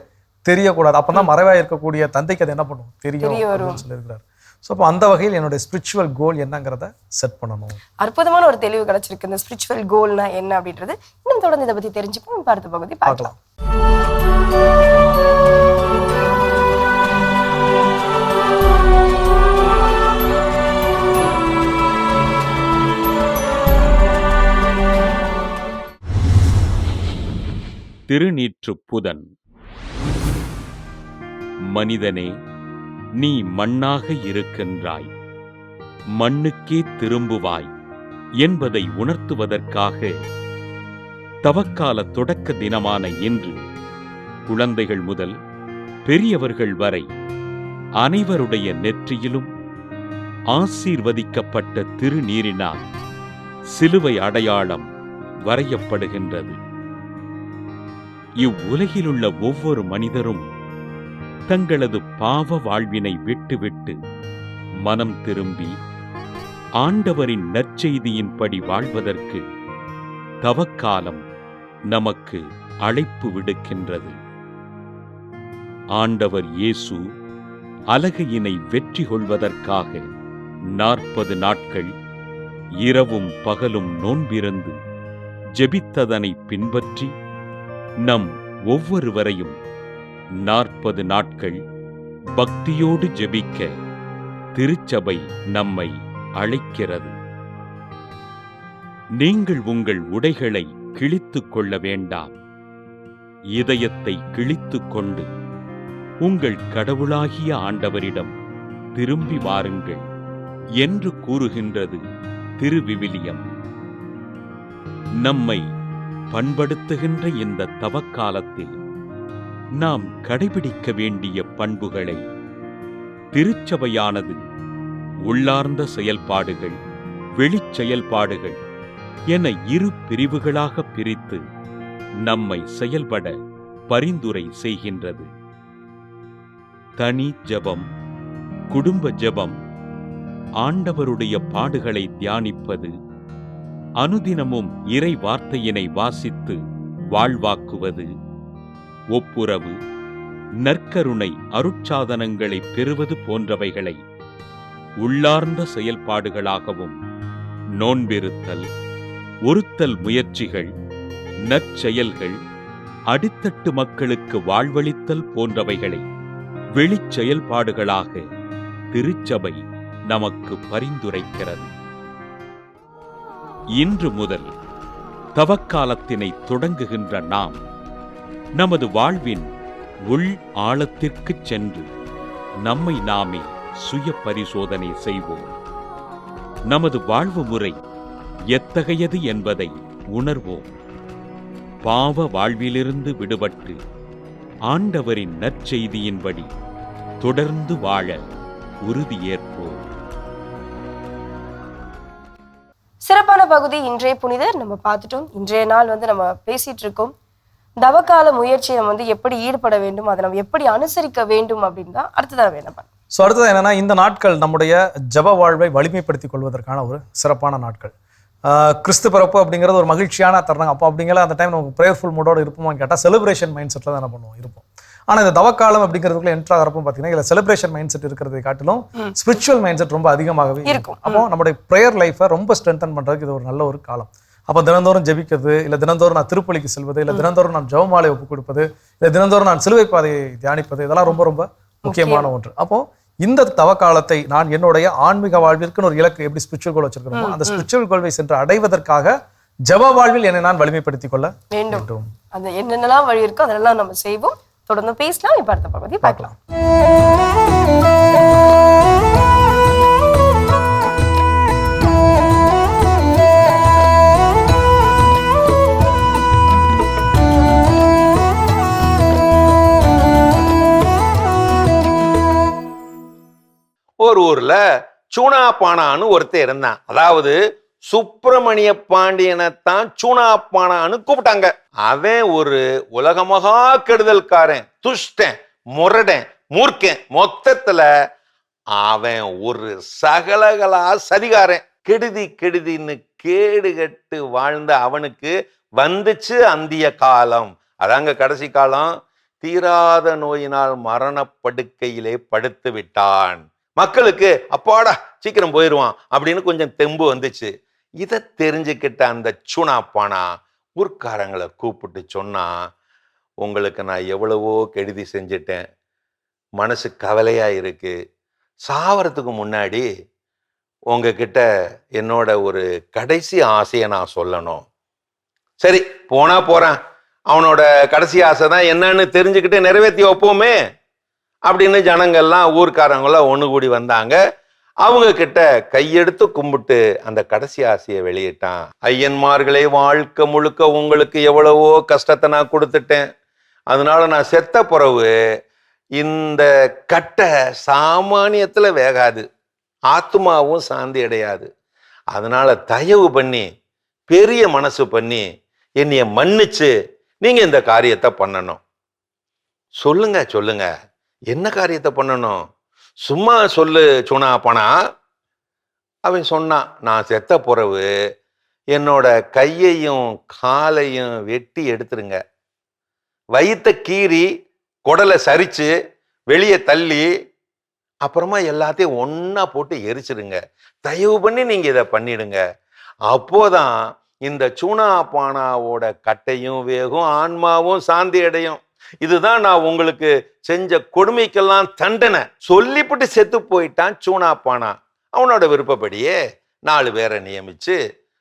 தெரியக்கூடாது, அப்பதான் மறைவா இருக்கக்கூடிய தந்தைக்கு அது என்ன பண்ணும், தெரியும் சொல்லியிருக்கிறார். ஸோ அப்போ அந்த வகையில் என்னுடைய ஸ்பிரிச்சுவல் கோல் என்னங்கிறத செட் பண்ணணும். அற்புதமான ஒரு தெளிவு கிடைச்சிருக்கு. இந்த ஸ்பிரிச்சுவல் கோல்னா என்ன அப்படின்றது இன்னும் தொடர்ந்து இதை பத்தி தெரிஞ்சுப்போம். அடுத்த பகுதி பார்க்கலாம். திருநீற்றுப்புதன். மனிதனே, நீ மண்ணாக இருக்கின்றாய், மண்ணுக்கே திரும்புவாய் என்பதை உணர்த்துவதற்காக தவக்கால தொடக்க தினமான இன்று குழந்தைகள் முதல் பெரியவர்கள் வரை அனைவருடைய நெற்றியிலும் ஆசீர்வதிக்கப்பட்ட திருநீரினால் சிலுவை அடையாளம் வரையப்படுகின்றது. இவ்வுலகிலுள்ள ஒவ்வொரு மனிதரும் தங்களது பாவ வாழ்வினை விட்டுவிட்டு மனம் திரும்பி ஆண்டவரின் நற்செய்தியின்படி வாழ்வதற்கு தவக்காலம் நமக்கு அழைப்பு விடுக்கின்றது. ஆண்டவர் இயேசு அலகையினை வெற்றி கொள்வதற்காக 40 நாட்கள் இரவும் பகலும் நோன்பிருந்து ஜெபித்ததனை பின்பற்றி நம் ஒவ்வொருவரையும் 40 நாட்கள் பக்தியோடு ஜெபிக்க திருச்சபை நம்மை அழைக்கிறது. நீங்கள் உங்கள் உடைகளை கிழித்துக் கொள்ள வேண்டாம், இதயத்தை கிழித்துக் கொண்டு உங்கள் கடவுளாகிய ஆண்டவரிடம் திரும்பி வாருங்கள் என்று கூறுகின்றது திருவிவிலியம். நம்மை பண்படுத்துகின்ற இந்த தவக்காலத்தில் நாம் கடைபிடிக்க வேண்டிய பண்புகளை திருச்சபையானது உள்ளார்ந்த செயல்பாடுகள், வெளிச் செயல்பாடுகள் என 2 பிரிவுகளாக பிரித்து நம்மை செயல்பட பரிந்துரை செய்கின்றது. தனி ஜெபம், குடும்ப ஜெபம், ஆண்டவருடைய பாடுகளை தியானிப்பது, அனுதினமும் இறை வார்த்தையினை வாசித்து வாழ்வாக்குவது, ஒப்புரவு, நற்கருணை அருட்சாதனங்களை பெறுவது போன்றவைகளை உள்ளார்ந்த செயல்பாடுகளாகவும், நோன்பிருத்தல், ஒருத்தல் முயற்சிகள், நற்செயல்கள், அடித்தட்டு மக்களுக்கு வாழ்வளித்தல் போன்றவைகளை வெளிச் செயல்பாடுகளாக திருச்சபை நமக்கு பரிந்துரைக்கிறது. இன்று முதல் தவக்காலத்தினை தொடங்குகின்ற நாம் நமது வாழ்வின் உள் ஆழத்திற்குச் சென்று நம்மை நாமே சுய பரிசோதனை செய்வோம். நமது வாழ்வு முறை எத்தகையது என்பதை உணர்வோம். பாவ வாழ்விலிருந்து விடுபட்டு ஆண்டவரின் நற்செய்தியின்படி தொடர்ந்து வாழ உறுதியேற்போம். சிறப்பான பகுதி இன்றைய புனிதர் நம்ம பார்த்துட்டோம். இன்றைய நாள் நம்ம பேசிட்டு இருக்கோம் தவக்கால முயற்சியை நம்ம எப்படி ஈடுபட வேண்டும், அதை நம்ம எப்படி அனுசரிக்க வேண்டும் அப்படின்னு தான் அடுத்ததாக வேணும். ஸோ அடுத்தது என்னன்னா, இந்த நாட்கள் நம்முடைய ஜப வாழ்வை வலிமைப்படுத்திக் கொள்வதற்கான ஒரு சிறப்பான நாட்கள். கிறிஸ்து பிறப்பு அப்படிங்கிறது ஒரு மகிழ்ச்சியான தருணம். அப்போ அப்படிங்கிற அந்த டைம் நமக்கு ப்ரேயர்ஃபுல் மூடோடு இருப்போமான்னு கேட்டால் செலிப்ரேஷன் மைண்ட் செட்டில் தான் என்ன பண்ணுவோம், இருப்போம். ஆனால் இந்த தவக்காலம் அப்படிங்கிறதுக்குள்ள என்ட்ரு ஆகிறப்போ பார்த்தீங்கன்னா இதில் செலிப்ரேஷன் மைண்ட் செட் இருக்கிறதை காட்டிலும் ஸ்பிரிச்சுவல் மைண்ட் செட் ரொம்ப அதிகமாகவே இருக்கும். அப்போ நம்மளுடைய ப்ரேயர் லைஃபை ரொம்ப ஸ்ட்ரென்தன் பண்ணுறதுக்கு இது ஒரு நல்ல ஒரு காலம். அப்போ தினந்தோறும் ஜெபிக்கிறது, இல்லை தினந்தோறும் நான் திருப்பலிக்கு செல்வது, இல்லை தினந்தோறும் நான் ஜெபமாலை ஒப்புக் கொடுப்பது, இல்லை தினந்தோறும் நான் சிலுவை பாதையை தியானிப்பது, இதெல்லாம் ரொம்ப ரொம்ப முக்கியமான ஒன்று. அப்போ இந்த தவக்காலத்தை நான் என்னுடைய ஆன்மீக வாழ்விற்கு ஒரு இலக்கு எப்படி ஸ்பிரிச்சுவல் கோல் வச்சிருக்கிறோமோ அந்த ஸ்பிரிச்சுவல் கோல்வை சென்று அடைவதற்காக ஜப வாழ்வில் என்னை நான் வலிமைப்படுத்திக் கொள்ள வேண்டும். அந்த என்னென்னலாம் வழி இருக்கோ அதெல்லாம் நம்ம செய்வோம். தொடர்ந்து பேசலாம். இப்ப அடுத்த பகுதி பார்க்கலாம். ஒரு ஊர்ல சூனா பானான்னு ஒருத்தர் இருந்தான். அதாவது சுப்பிரமணிய பாண்டியனைத்தான் சூனா பானான்னு கூப்பிட்டாங்க. அவன் ஒரு உலகமகா கெடுதல்காரன், துஷ்டன், முரடன், மூர்க்கன். மொத்தத்துல அவன் ஒரு சகலகலா சதிகாரன். கெடுதி கெடுதின்னு கேடுகட்டு வாழ்ந்த அவனுக்கு வந்துச்சு அந்திய காலம். அதாங்க கடைசி காலம். தீராத நோயினால் மரணப்படுக்கையிலே படுத்து விட்டான். மக்களுக்கு அப்பாடா சீக்கிரம் போயிடுவான் அப்படின்னு கொஞ்சம் தெம்பு வந்துச்சு. இதை தெரிஞ்சுக்கிட்ட அந்த சூனாப்பானா ஊர்க்காரங்களை கூப்பிட்டு சொன்னா, உங்களுக்கு நான் எவ்வளவோ கெடுதி செஞ்சிட்டேன், மனசு கவலையா இருக்கு, சாவறதுக்கு முன்னாடி உங்ககிட்ட என்னோட ஒரு கடைசி ஆசையை நான் சொல்லணும். சரி போனா போறான், அவனோட கடைசி ஆசை தான் என்னன்னு தெரிஞ்சுக்கிட்டு நிறைவேற்றி வைப்போமே அப்படின்னு ஜனங்கள்லாம் ஊர்க்காரங்களாம் ஒன்று கூடி வந்தாங்க. அவங்க கிட்ட கையெடுத்து கும்பிட்டு அந்த கடைசி ஆசையை வெளியிட்டான். ஐயன்மார்களே, வாழ்க்கை முழுக்க உங்களுக்கு எவ்வளவோ கஷ்டத்தை நான் கொடுத்துட்டேன். அதனால நான் செத்த பிறகு இந்த கட்டை சாமானியத்துல வேகாது, ஆத்மாவும் சாந்தி அடையாது. அதனால தயவு பண்ணி பெரிய மனசு பண்ணி என்னைய மன்னிச்சு நீங்க இந்த காரியத்தை பண்ணணும். சொல்லுங்க சொல்லுங்க, என்ன காரியத்தை பண்ணணும்? சும்மா சொல்லு சூனாப்பானா. அவன் சொன்னான், நான் செத்த பிறகு என்னோட கையையும் காலையும் வெட்டி எடுத்துருங்க, வயிற்ற கீறி குடலை சரிச்சு வெளியே தள்ளி அப்புறமா எல்லாத்தையும் ஒன்னா போட்டு எரிச்சிடுங்க. தயவு பண்ணி நீங்க இதை பண்ணிடுங்க. அப்போதான் இந்த சூனாப்பானாவோட கட்டையும் வேகும், ஆன்மாவும் சாந்தி அடையும். இதுதான் நான் உங்களுக்கு செஞ்ச கொடுமைக்கெல்லாம் தண்டனை. சொல்லிவிட்டு செத்து போயிட்டான் சூனாப்பானா. அவனோட விருப்பப்படியே 4 பேரை நியமிச்சு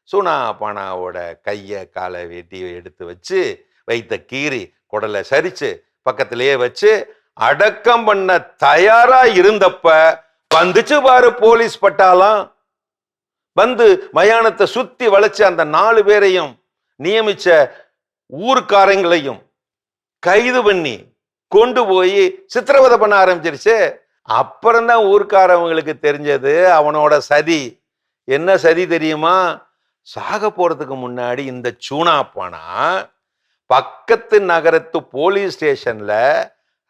சூனாப்பானாவோட கையை காலை வெட்டி எடுத்து வச்சு வைத்த கீறி குடலை சரிச்சு பக்கத்திலேயே வச்சு அடக்கம் பண்ண தயாரா இருந்தப்ப வந்துச்சு பாரு போலீஸ் பட்டாளம். வந்து மயானத்தை சுத்தி வளைச்சு அந்த 4 பேரையும் நியமிச்ச ஊர்க்காரங்களையும் கைது பண்ணி கொண்டு போய் சித்திரவதை பண்ண ஆரம்பிச்சிருச்சு. அப்புறம்தான் ஊர்க்காரவங்களுக்கு தெரிஞ்சது அவனோட சதி. என்ன சதி தெரியுமா? சாக போறதுக்கு முன்னாடி இந்த சூனாப்பானா பக்கத்து நகரத்து போலீஸ் ஸ்டேஷன்ல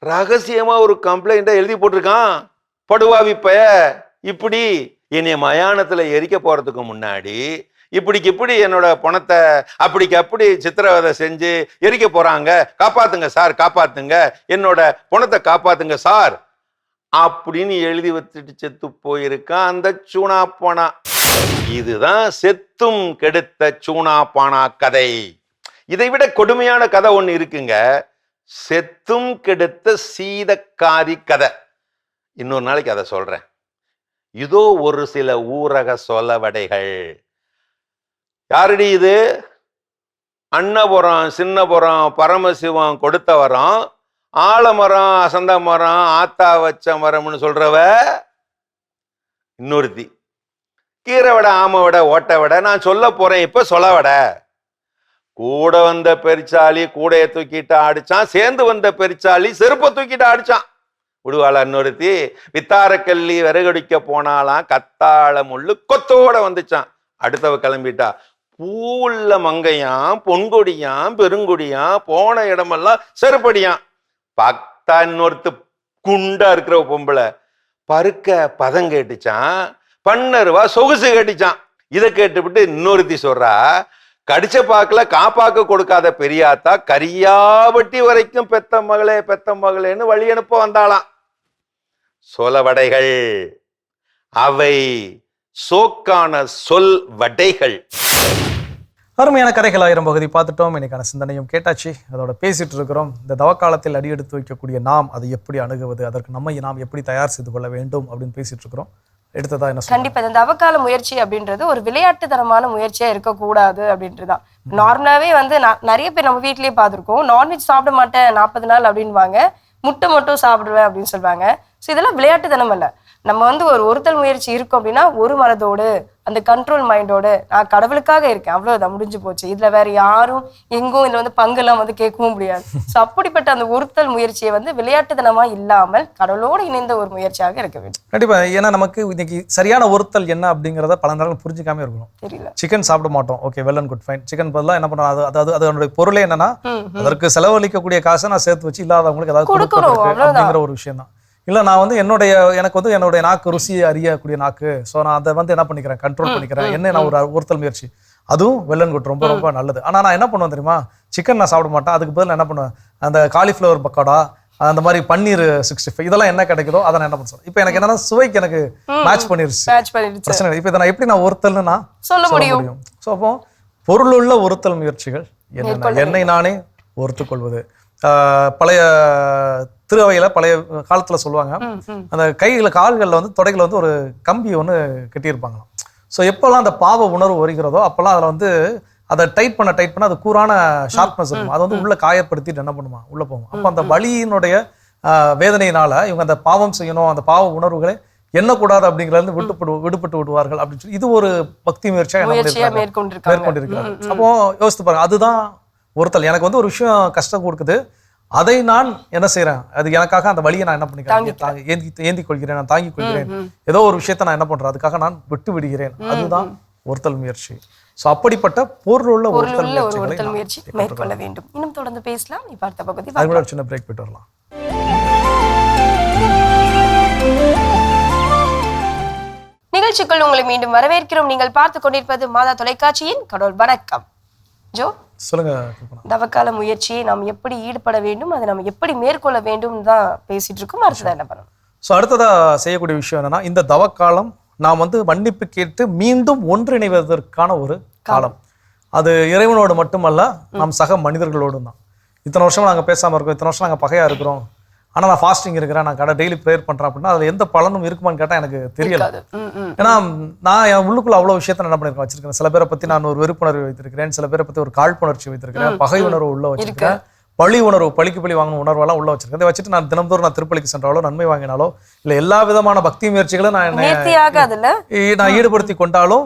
ரகசியமா ஒரு கம்ப்ளைண்ட்டை எழுதி போட்டிருக்கான். படுவாவி பய இப்படி என்னைய மயானத்துல எரிக்க போறதுக்கு முன்னாடி இப்படி என்னோட பணத்தை அப்படி சித்திரவதை செஞ்சு எரிக்க போறாங்க, காப்பாத்துங்க சார், காப்பாத்துங்க, என்னோட பணத்தை காப்பாத்துங்க சார் அப்படின்னு எழுதி வச்சுட்டு செத்து போயிருக்கான் அந்த சூனாப்பானா. இதுதான் செத்தும் கெடுத்த சூனாப்பானா கதை. இதை விட கொடுமையான கதை ஒண்ணு இருக்குங்க, செத்தும் கெடுத்த சீதக்காரி கதை. இன்னொரு நாளைக்கு அதை சொல்றேன். இதோ ஒரு சில ஊரக சொலவடைகள். யாரடி இது? அன்னபுரம், சின்னபுரம், பரமசிவம் கொடுத்த வரம், ஆலமரம், அசந்த மரம், ஆத்தா வச்ச மரம்னு சொல்றவ இன்னொருத்தி. கீரை விட, ஆமை விட, ஓட்ட விட நான் சொல்ல போறேன் இப்ப சொலவட. கூட வந்த பெருச்சாளி கூடைய தூக்கிட்டு ஆடிச்சான், சேர்ந்து வந்த பெருச்சாளி செருப்பை தூக்கிட்டு ஆடிச்சான். விடுவாளா இன்னொருத்தி? வித்தாரக்கல்லி விறகடிக்க போனாலாம், கத்தாழ முள்ளு கொத்தோட வந்துச்சான். அடுத்தவ கிளம்பிட்டா. பூவுள்ள மங்கையாம், பொன்கொடியாம், பெருங்குடியாம், போன இடமெல்லாம் செருப்படியாம். பக்தா இன்னொருத்து குண்டா இருக்கிற பொம்பளை பருக்க பதம் கேட்டுச்சான், பன்னருவா சொகுசு கேட்டுச்சான். இதை கேட்டுவிட்டு இன்னொருத்தி சொல்றா, கடிச்ச பாக்கல காப்பாக்க கொடுக்காத பெரியாத்தா கரியாவட்டி வரைக்கும் பெத்த மகளேன்னு வழி அனுப்ப வந்தாளாம். சொலவடைகள் அவை சோக்கான சொல் வடைகள். அருமையான கதைகள் 1000 பகுதி பார்த்துட்டோம். இன்னைக்கான சிந்தனையும் கேட்டாச்சு, அதோட பேசிட்டு இருக்கிறோம். இந்த தவக்காலத்தில் அடியெடுத்து வைக்கக்கூடிய நாம் அதை எப்படி அணுகுவது, அதற்கு நம்மை நாம் எப்படி தயார் செய்து கொள்ள வேண்டும் அப்படின்னு பேசிட்டு இருக்கிறோம். எடுத்ததா என்ன கண்டிப்பா இந்த தவக்கால முயற்சி அப்படின்றது ஒரு விளையாட்டுத்தனமான முயற்சியா இருக்கக்கூடாது அப்படின்றதுதான். நார்மலாவே வந்து நிறைய பேர் நம்ம வீட்லயே பார்த்திருக்கோம், நான்வெஜ் சாப்பிட மாட்டேன் 40 நாள் அப்படின்வாங்க, முட்டை மட்டும் சாப்பிடுவேன் அப்படின்னு சொல்லுவாங்க. ஸோ இதெல்லாம் விளையாட்டுத்தனம் இல்லை. நம்ம வந்து ஒருத்தல் முயற்சி இருக்கும் அப்படின்னா ஒரு மனதோடு அந்த கண்ட்ரோல் மைண்டோடு நான் கடவுளுக்காக இருக்கேன், அவ்வளவுதான், முடிஞ்சு போச்சு. இதுல வேற யாரும் எங்கும் இதுல வந்து பங்கெல்லாம் வந்து கேட்கவும் முடியாது. ஸோ அப்படிப்பட்ட அந்த ஒருத்தல் முயற்சியை வந்து விளையாட்டுத்தனமா இல்லாமல் கடவுளோடு இணைந்த ஒரு முயற்சியாக இருக்க வேண்டும். கண்டிப்பா. ஏன்னா நமக்கு இன்னைக்கு சரியான ஒருத்தல் என்ன அப்படிங்கிறத பல நேரம் புரிஞ்சுக்காம இருக்கணும். தெரியல, சிக்கன் சாப்பிட மாட்டோம், okay, well and good, fine. Chicken பதிலாக என்ன பண்றோம், அது அதனுடைய பொருளே என்னன்னா அதற்கு செலவழிக்கக்கூடிய காசை நான் சேர்த்து வச்சு இல்லாதவங்களுக்கு ஏதாவது கொடுக்கணும் அப்படிங்கிற ஒரு விஷயம் தான். இல்லை நான் வந்து எனக்கு வந்து என்னுடைய நாக்கு ருசி அறியக்கூடிய நாக்கு, ஸோ நான் அதை வந்து என்ன பண்ணிக்கிறேன், கண்ட்ரோல் பண்ணிக்கிறேன். என்ன நான் ஒரு ஒருத்தல் முயற்சி, அதுவும் வெல் அண்ட் குட், ரொம்ப ரொம்ப நல்லது. ஆனால் நான் என்ன பண்ணுவேன் தெரியுமா, சிக்கன் நான் சாப்பிட மாட்டேன், அதுக்கு பதில் என்ன பண்ணுவேன், அந்த காலிஃப்ளவர் பக்கோடா, அந்த மாதிரி பன்னீர் 65 இதெல்லாம் என்ன கிடைக்குதோ அதை நான் என்ன பண்ணுறேன். இப்போ எனக்கு என்னன்னா சுவைக்கு எனக்கு மேட்ச் பண்ணிருச்சு, பிரச்சனை இல்லை. இப்போ இதை நான் எப்படி நான் ஒருத்தல்னு நான் சொல்ல முடியும். ஸோ அப்போ பொருளுள்ள ஒருத்தல் முயற்சிகள் என்னென்ன, என்னை நானே ஒருத்துக்கொள்வது. பழைய திருவையில பழைய காலத்துல சொல்லுவாங்க, அந்த கால்களில் வந்து தொடைகளை வந்து ஒரு கம்பி ஒன்று கட்டியிருப்பாங்களாம். ஸோ எப்போல்லாம் அந்த பாவ உணர்வு வருகிறதோ அப்போல்லாம் அதில் வந்து அதை டைட் பண்ண அது கூரான ஷார்ப்னஸ் இருக்கும், அதை வந்து உள்ள காயப்படுத்திட்டு என்ன பண்ணுமா உள்ள போகும். அப்போ அந்த வலியினுடைய வேதனையினால இவங்க அந்த பாவம் செய்யணும், அந்த பாவ உணர்வுகளை எண்ணக்கூடாது அப்படிங்கிறது விடுபட்டு விடுவார்கள் அப்படின்னு சொல்லி இது ஒரு பக்தி முயற்சியாக மேற்கொண்டிருக்கிறாங்க. அப்போ யோசித்து பாருங்க, அதுதான் ஒருத்தல். எனக்கு வந்து ஒரு விஷயம் கஷ்டம் கொடுக்குது, அதை நான் என்ன செய்யறேன், அது எனக்காக அந்த வழியை நான் என்ன பண்ணிக்கிறேன், ஏந்தி கொள்கிறேன், நான் தாங்கிக் கொள்கிறேன். ஏதோ ஒரு விஷயத்தை நான் என்ன பண்றேன், அதுக்காக நான் விட்டு விடுகிறேன். அதுதான் ஒருத்தல் முயற்சி. ஸோ அப்படிப்பட்ட பொருளுள்ள ஒருத்தல் முயற்சி மேற்கொள்ள வேண்டும். இன்னும் தொடர்ந்து பேசலாம். நீ பார்த்த பகுதி அதுக்கு ஒரு சின்ன பிரேக் போயிட்டு வரலாம். நிகழ்ச்சிக்குள் உங்களை மீண்டும் வரவேற்கிறோம். நீங்கள் பார்த்து கொண்டிருப்பது மாதா தொலைக்காட்சியின் கடவுள் வணக்கம். ஜோ, சொல்லுங்க. தவக்கால முயற்சியை நாம் எப்படி ஈடுபட வேண்டும், அதை நம்ம எப்படி மேற்கொள்ள வேண்டும் தான் பேசிட்டு இருக்கோம். அடுத்ததான் என்ன பண்ணணும்? ஸோ அடுத்ததா செய்யக்கூடிய விஷயம் என்னன்னா, இந்த தவக்காலம் நாம் வந்து மன்னிப்பு கேட்டு மீண்டும் ஒன்றிணைவதற்கான ஒரு காலம். அது இறைவனோடு மட்டுமல்ல, நாம் சக மனிதர்களோடும் தான். இத்தனை வருஷம் நாங்கள் பேசாமல் இருக்கோம், இத்தனை வருஷம் நாங்கள் பகையா இருக்கிறோம், ஆனால் நான் ஃபாஸ்டிங் இருக்கிறேன், நான் டெய்லி ப்ரேயர் பண்ணுறேன் அப்படின்னா அதில் எந்த பலனும் இருக்குமான்னு கேட்டால் எனக்கு தெரியல. ஏன்னா நான் என் உள்ளுக்குள்ள அவ்வளோ விஷயத்த என்ன பண்ணிருக்கேன் வச்சிருக்கேன். சில பேரை பற்றி நான் ஒரு வெறுப்புணர்வு வைத்திருக்கிறேன், சில பேரை பற்றி ஒரு காழ்ப்புணர்ச்சி வைத்திருக்கிறேன், பகை உணர்வு உள்ள வச்சிருக்கேன், பழி உணர்வு, பழி வாங்கின உணர்வெல்லாம் உள்ள வச்சிருக்கேன். இதை வச்சுட்டு நான் தினந்தோறும் நான் திருப்பலிக்கு சென்றாலோ நன்மை வாங்கினாலோ இல்லை எல்லா விதமான பக்தி முயற்சிகளும் நான் ஈடுபடுத்தி கொண்டாலும்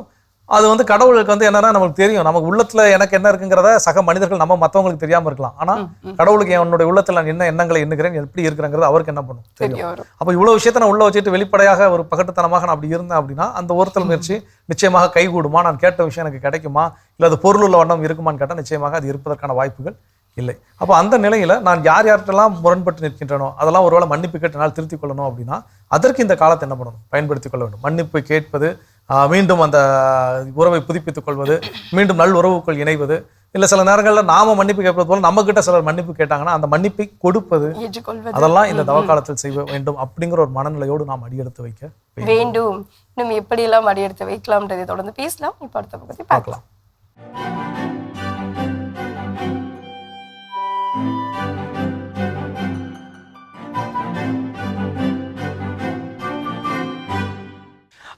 அது வந்து கடவுளுக்கு வந்து என்னன்னா நமக்கு தெரியும், நமக்கு உள்ளத்துல எனக்கு என்ன இருக்குங்கிறத சக மனிதர்கள் நம்ம மற்றவங்களுக்கு தெரியாம இருக்கலாம். ஆனா கடவுளுக்கு என்னுடைய உள்ளத்துல நான் என்ன எண்ணங்களை எண்ணுகிறேன், எப்படி இருக்கிறேங்கிறது அவருக்கு என்ன பண்ணும் தெரியும். அப்போ இவ்வளவு விஷயத்த நான் உள்ள வச்சுட்டு வெளிப்படையாக ஒரு பகட்டுத்தனமாக நான் அப்படி இருந்தேன் அப்படின்னா அந்த ஒருத்தல் முயற்சி நிச்சயமாக கைகூடுமா, நான் கேட்ட விஷயம் எனக்கு கிடைக்குமா, இல்லை அது பொருள் உள்ள வண்ணம் இருக்குமான்னு கேட்டால் நிச்சயமாக அது இருப்பதற்கான வாய்ப்புகள் இல்லை. அப்போ அந்த நிலையில் நான் யார் யார்கிட்டலாம் முரண்பட்டு நிற்கின்றனோ அதெல்லாம் ஒருவேளை மன்னிப்பு கேட்டு என்னால் திருத்திக் கொள்ளணும் அப்படின்னா அதற்கு இந்த காலத்தை என்ன பண்ணணும், பயன்படுத்திக் கொள்ள வேண்டும். மன்னிப்பு கேட்பது, மீண்டும் அந்த உறவை புதுப்பித்துக் கொள்வது, மீண்டும் நல் உறவுக்குள் இணைவது, இல்லை சில நேரங்களில் நாம மன்னிப்பு கேட்பது போல நம்ம கிட்ட சிலர் மன்னிப்பு கேட்டாங்கன்னா அந்த மன்னிப்பை கொடுப்பது, அதெல்லாம் இந்த தவக்காலத்தில் செய்ய வேண்டும் அப்படிங்கிற ஒரு மனநிலையோடு நாம் அடியெடுத்து வைக்க வேண்டும். இன்னும் எப்படியெல்லாம் அடியெடுத்து வைக்கலாம்ன்றதை தொடர்ந்து பேசலாம். இப்போ அடுத்த பற்றி பார்க்கலாம்.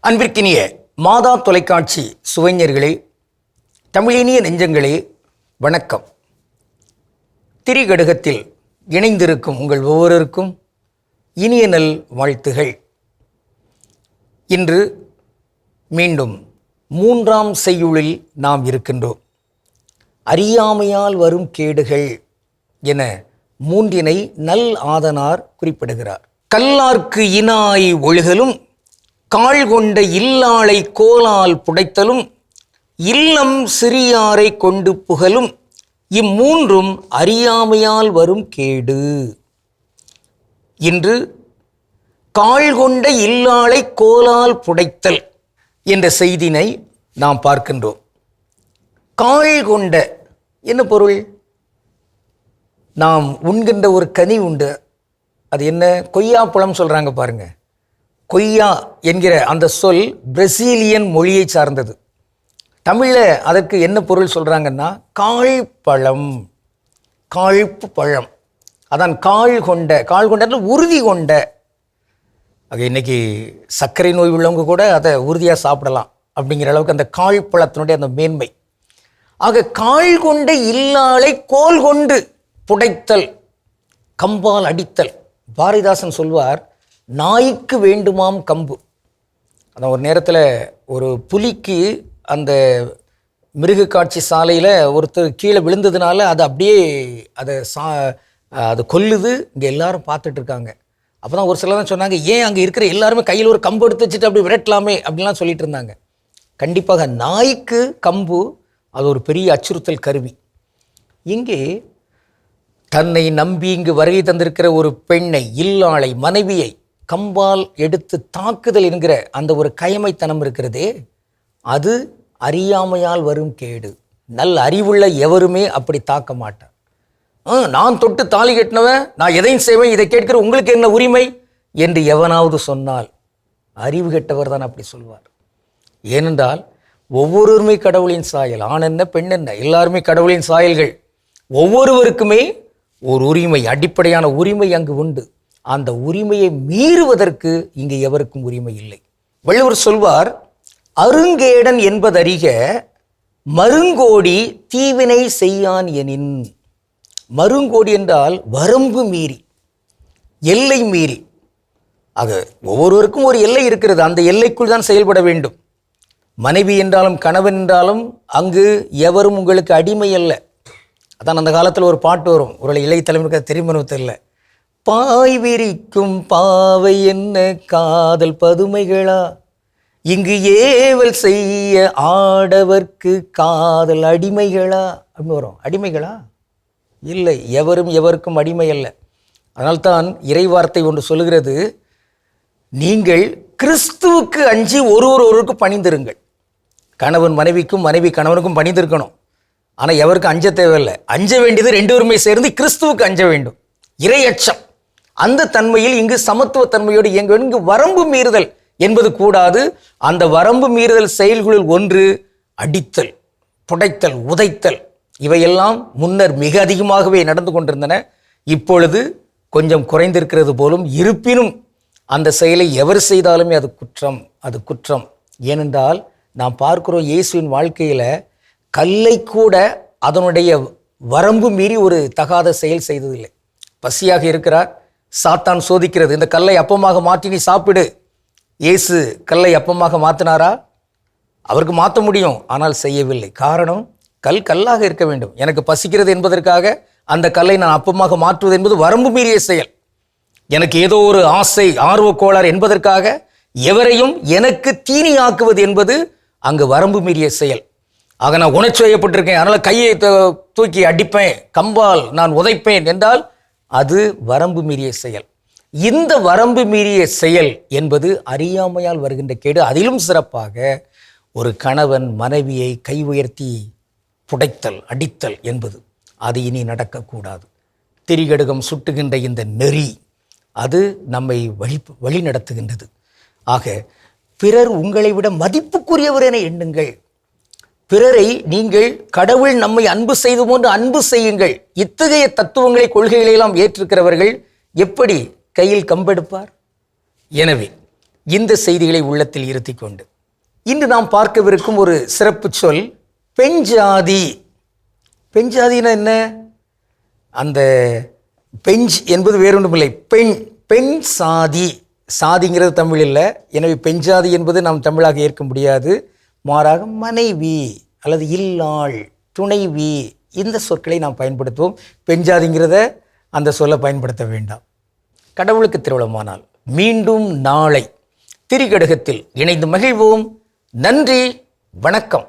அன்பிற்கினிய மாதா தொலைக்காட்சி சுவைஞர்களே, தமிழினிய நெஞ்சங்களே, வணக்கம். திரிகடுகத்தில் இணைந்திருக்கும் உங்கள் ஒவ்வொருவருக்கும் இனிய நல் வாழ்த்துகள். இன்று மீண்டும் 3ஆம் செய்யுளில் நாம் இருக்கின்றோம். அறியாமையால் வரும் கேடுகள் என 3 நல் ஆதனார் குறிப்பிடுகிறார். கல்லார்க்கு இனாய் ஒழுகலும், கால் கொண்ட இல்லாளை கோலால் புடைத்தலும், இல்லம் சிறியாரை கொண்டு புகழும், இம்மூன்றும் அறியாமையால் வரும் கேடு. இன்று கால் கொண்ட இல்லாளை கோலால் புடைத்தல் என்ற செய்தினை நாம் பார்க்கின்றோம். கால் கொண்ட என்ன பொருள்? நாம் உண்கின்ற ஒரு கனி உண்டு, அது என்ன? கொய்யாப்பழம் சொல்றாங்க பாருங்க. கொய்யா என்கிற அந்த சொல் பிரசீலியன் மொழியை சார்ந்தது. தமிழில் அதற்கு என்ன பொருள் சொல்கிறாங்கன்னா காழ்பழம், காழ்ப்பு பழம். அதான் கால் கொண்ட, கால் கொண்ட உறுதி கொண்ட. அது இன்னைக்கு சர்க்கரை நோய் உள்ளவங்க கூட அதை உறுதியாக சாப்பிடலாம் அப்படிங்கிற அளவுக்கு அந்த காழ்பழத்தினுடைய அந்த மேன்மை. ஆக கால் கொண்ட இல்லாளை கோல் கொண்டு புடைத்தல், கம்பால் அடித்தல். பாரதிதாசன் சொல்வார், நாய்க்கு வேண்டுமாம் கம்பு. அதான் ஒரு நேரத்தில் ஒரு புலிக்கு அந்த மிருக காட்சி சாலையில் ஒருத்தர் கீழே விழுந்ததுனால அது அப்படியே அதை கொல்லுது. இங்கே எல்லாரும் பார்த்துட்டு இருக்காங்க. அப்போ தான் ஒரு சிலர் தான் சொன்னாங்க, ஏன் அங்கே இருக்கிற எல்லாருமே கையில் ஒரு கம்பு எடுத்து வச்சுட்டு அப்படி விரட்டலாமே அப்படின்லாம் சொல்லிட்டு இருந்தாங்க. கண்டிப்பாக நாய்க்கு கம்பு அது ஒரு பெரிய அச்சுறுத்தல் கருவி. இங்கே தன்னை நம்பி இங்கு வருகை தந்திருக்கிற ஒரு பெண்ணை, இல்லாளை, மனைவியை கம்பால் எடுத்து தாக்குதல் என்கிற அந்த ஒரு கயமைத்தனம் இருக்கிறதே, அது அறியாமையால் வரும் கேடு. நல்ல அறிவுள்ள எவருமே அப்படி தாக்க மாட்டார். நான் தொட்டு தாலி கட்டினவன், நான் எதையும் செய்வேன், இதை கேட்கிற உங்களுக்கு என்ன உரிமை என்று எவனாவது சொன்னால் அறிவு கெட்டவர் தான் அப்படி சொல்வார். ஏனென்றால் ஒவ்வொருவருமே கடவுளின் சாயல். ஆண் என்ன பெண் என்ன, எல்லாருமே கடவுளின் சாயல்கள். ஒவ்வொருவருக்குமே ஒரு உரிமை, அடிப்படையான உரிமை அங்கு உண்டு. அந்த உரிமையை மீறுவதற்கு இங்கு எவருக்கும் உரிமை இல்லை. வள்ளுவர் சொல்வார், அருங்கேடன் என்பதறிக மருங்கோடி தீவினை செய்யான் எனின். மருங்கோடி என்றால் வரம்பு மீறி, எல்லை மீறி. ஆக ஒவ்வொருவருக்கும் ஒரு எல்லை இருக்கிறது, அந்த எல்லைக்குள் தான் செயல்பட வேண்டும். மனைவி என்றாலும் கணவன் என்றாலும் அங்கு எவரும் உங்களுக்கு அடிமை அல்ல. அதான் அந்த காலத்தில் ஒரு பாட்டு வரும், ஒரு இளைய தலைமுறைக்கு தெரியுமனு தெரியல. பாய் விரிக்கும் பாவை என்ன காதல் பதுமைகளா, இங்கு ஏவல் செய்ய ஆடவர்க்கு காதல் அடிமைகளா அப்படின்னு வரும். அடிமைகளா? இல்லை, எவரும் எவருக்கும் அடிமை அல்ல. அதனால்தான் இறைவார்த்தை ஒன்று சொல்லுகிறது, நீங்கள் கிறிஸ்துவுக்கு அஞ்சி ஒருவருக்கு பணிந்திருங்கள். கணவன் மனைவிக்கும், மனைவி கணவனுக்கும் பணிந்திருக்கணும். ஆனால் எவருக்கும் அஞ்ச தேவையில்லை. அஞ்ச வேண்டியது 2 பேருமே சேர்ந்து கிறிஸ்துவுக்கு அஞ்ச வேண்டும். இறையச்சம், அந்த தன்மையில் இங்கு சமத்துவ தன்மையோடு இயங்க வேண்டும். இங்கு வரம்பு மீறுதல் என்பது கூடாது. அந்த வரம்பு மீறுதல் செயல்களில் ஒன்று அடித்தல், புடைத்தல், உதைத்தல். இவையெல்லாம் முன்னர் மிக அதிகமாகவே நடந்து கொண்டிருந்தன. இப்பொழுது கொஞ்சம் குறைந்திருக்கிறது போலும். இருப்பினும் அந்த செயலை எவர் செய்தாலுமே அது குற்றம், அது குற்றம். ஏனென்றால் நாம் பார்க்கிறோம், இயேசுவின் வாழ்க்கையில் கல்லை கூட அதனுடைய வரம்பு மீறி ஒரு தகாத செயல் செய்ததில்லை. பசியாக இருக்கிறார், சாத்தான் சோதிக்கிறது, இந்த கல்லை அப்பமாக மாற்றி நீ சாப்பிடு. இயேசு கல்லை அப்பமாக மாற்றினாரா? அவருக்கு மாற்ற முடியும், ஆனால் செய்யவில்லை. காரணம், கல் கல்லாக இருக்க வேண்டும். எனக்கு பசிக்கிறது என்பதற்காக அந்த கல்லை நான் அப்பமாக மாற்றுவது என்பது வரம்பு மீறிய செயல். எனக்கு ஏதோ ஒரு ஆசை, ஆர்வக்கோளாறு என்பதற்காக எவரையும் எனக்கு தீனியாக்குவது என்பது அங்கு வரம்பு மீறிய செயல். ஆக நான் உணர்ச்சி வயப்பட்டிருக்கேன், அதனால் கையை தூக்கி அடிப்பேன், கம்பால் நான் உதைப்பேன் என்றால் அது வரம்பு மீறிய செயல். இந்த வரம்பு மீறிய செயல் என்பது அறியாமையால் வருகின்ற கேடு. அதிலும் சிறப்பாக ஒரு கணவன் மனைவியை கை உயர்த்தி புடைத்தல், அடித்தல் என்பது அது இனி நடக்கக்கூடாது. திரிகடுகம் சுட்டுகின்ற இந்த நெறி அது நம்மை வழி நடத்துகின்றது. ஆக பிறர் உங்களை விட மதிப்புக்குரியவர் என எண்ணுங்கள். பிறரை நீங்கள் கடவுள் நம்மை அன்பு செய்து போன்று அன்பு செய்யுங்கள். இத்தகைய தத்துவங்களை, கொள்கைகளை எல்லாம் ஏற்றிருக்கிறவர்கள் எப்படி கையில் கம்பெடுப்பார்? எனவே இந்த செய்திகளை உள்ளத்தில் இருத்தி கொண்டு இன்று நாம் பார்க்கவிருக்கும் ஒரு சிறப்பு சொல் பெண்ஜாதி. பெண்ஜாதினா என்ன? அந்த பெஞ்ச் என்பது வேறொன்றுமில்லை, பெண். பெண் சாதி. சாதிங்கிறது தமிழ் இல்லை. எனவே பெண்ஜாதி என்பது நாம் தமிழாக ஏற்க முடியாது. மாறாக மனைவி அல்லது இல்லாள், துணைவி, இந்த சொற்களை நாம் பயன்படுத்துவோம். பெண்ஜாதிங்கிறத அந்த சொல்லை பயன்படுத்த வேண்டாம். கடவுளுக்கு திருவிழமானால் மீண்டும் நாளை திரிகடுகத்தில் இணைந்து மகிழ்வோம். நன்றி, வணக்கம்.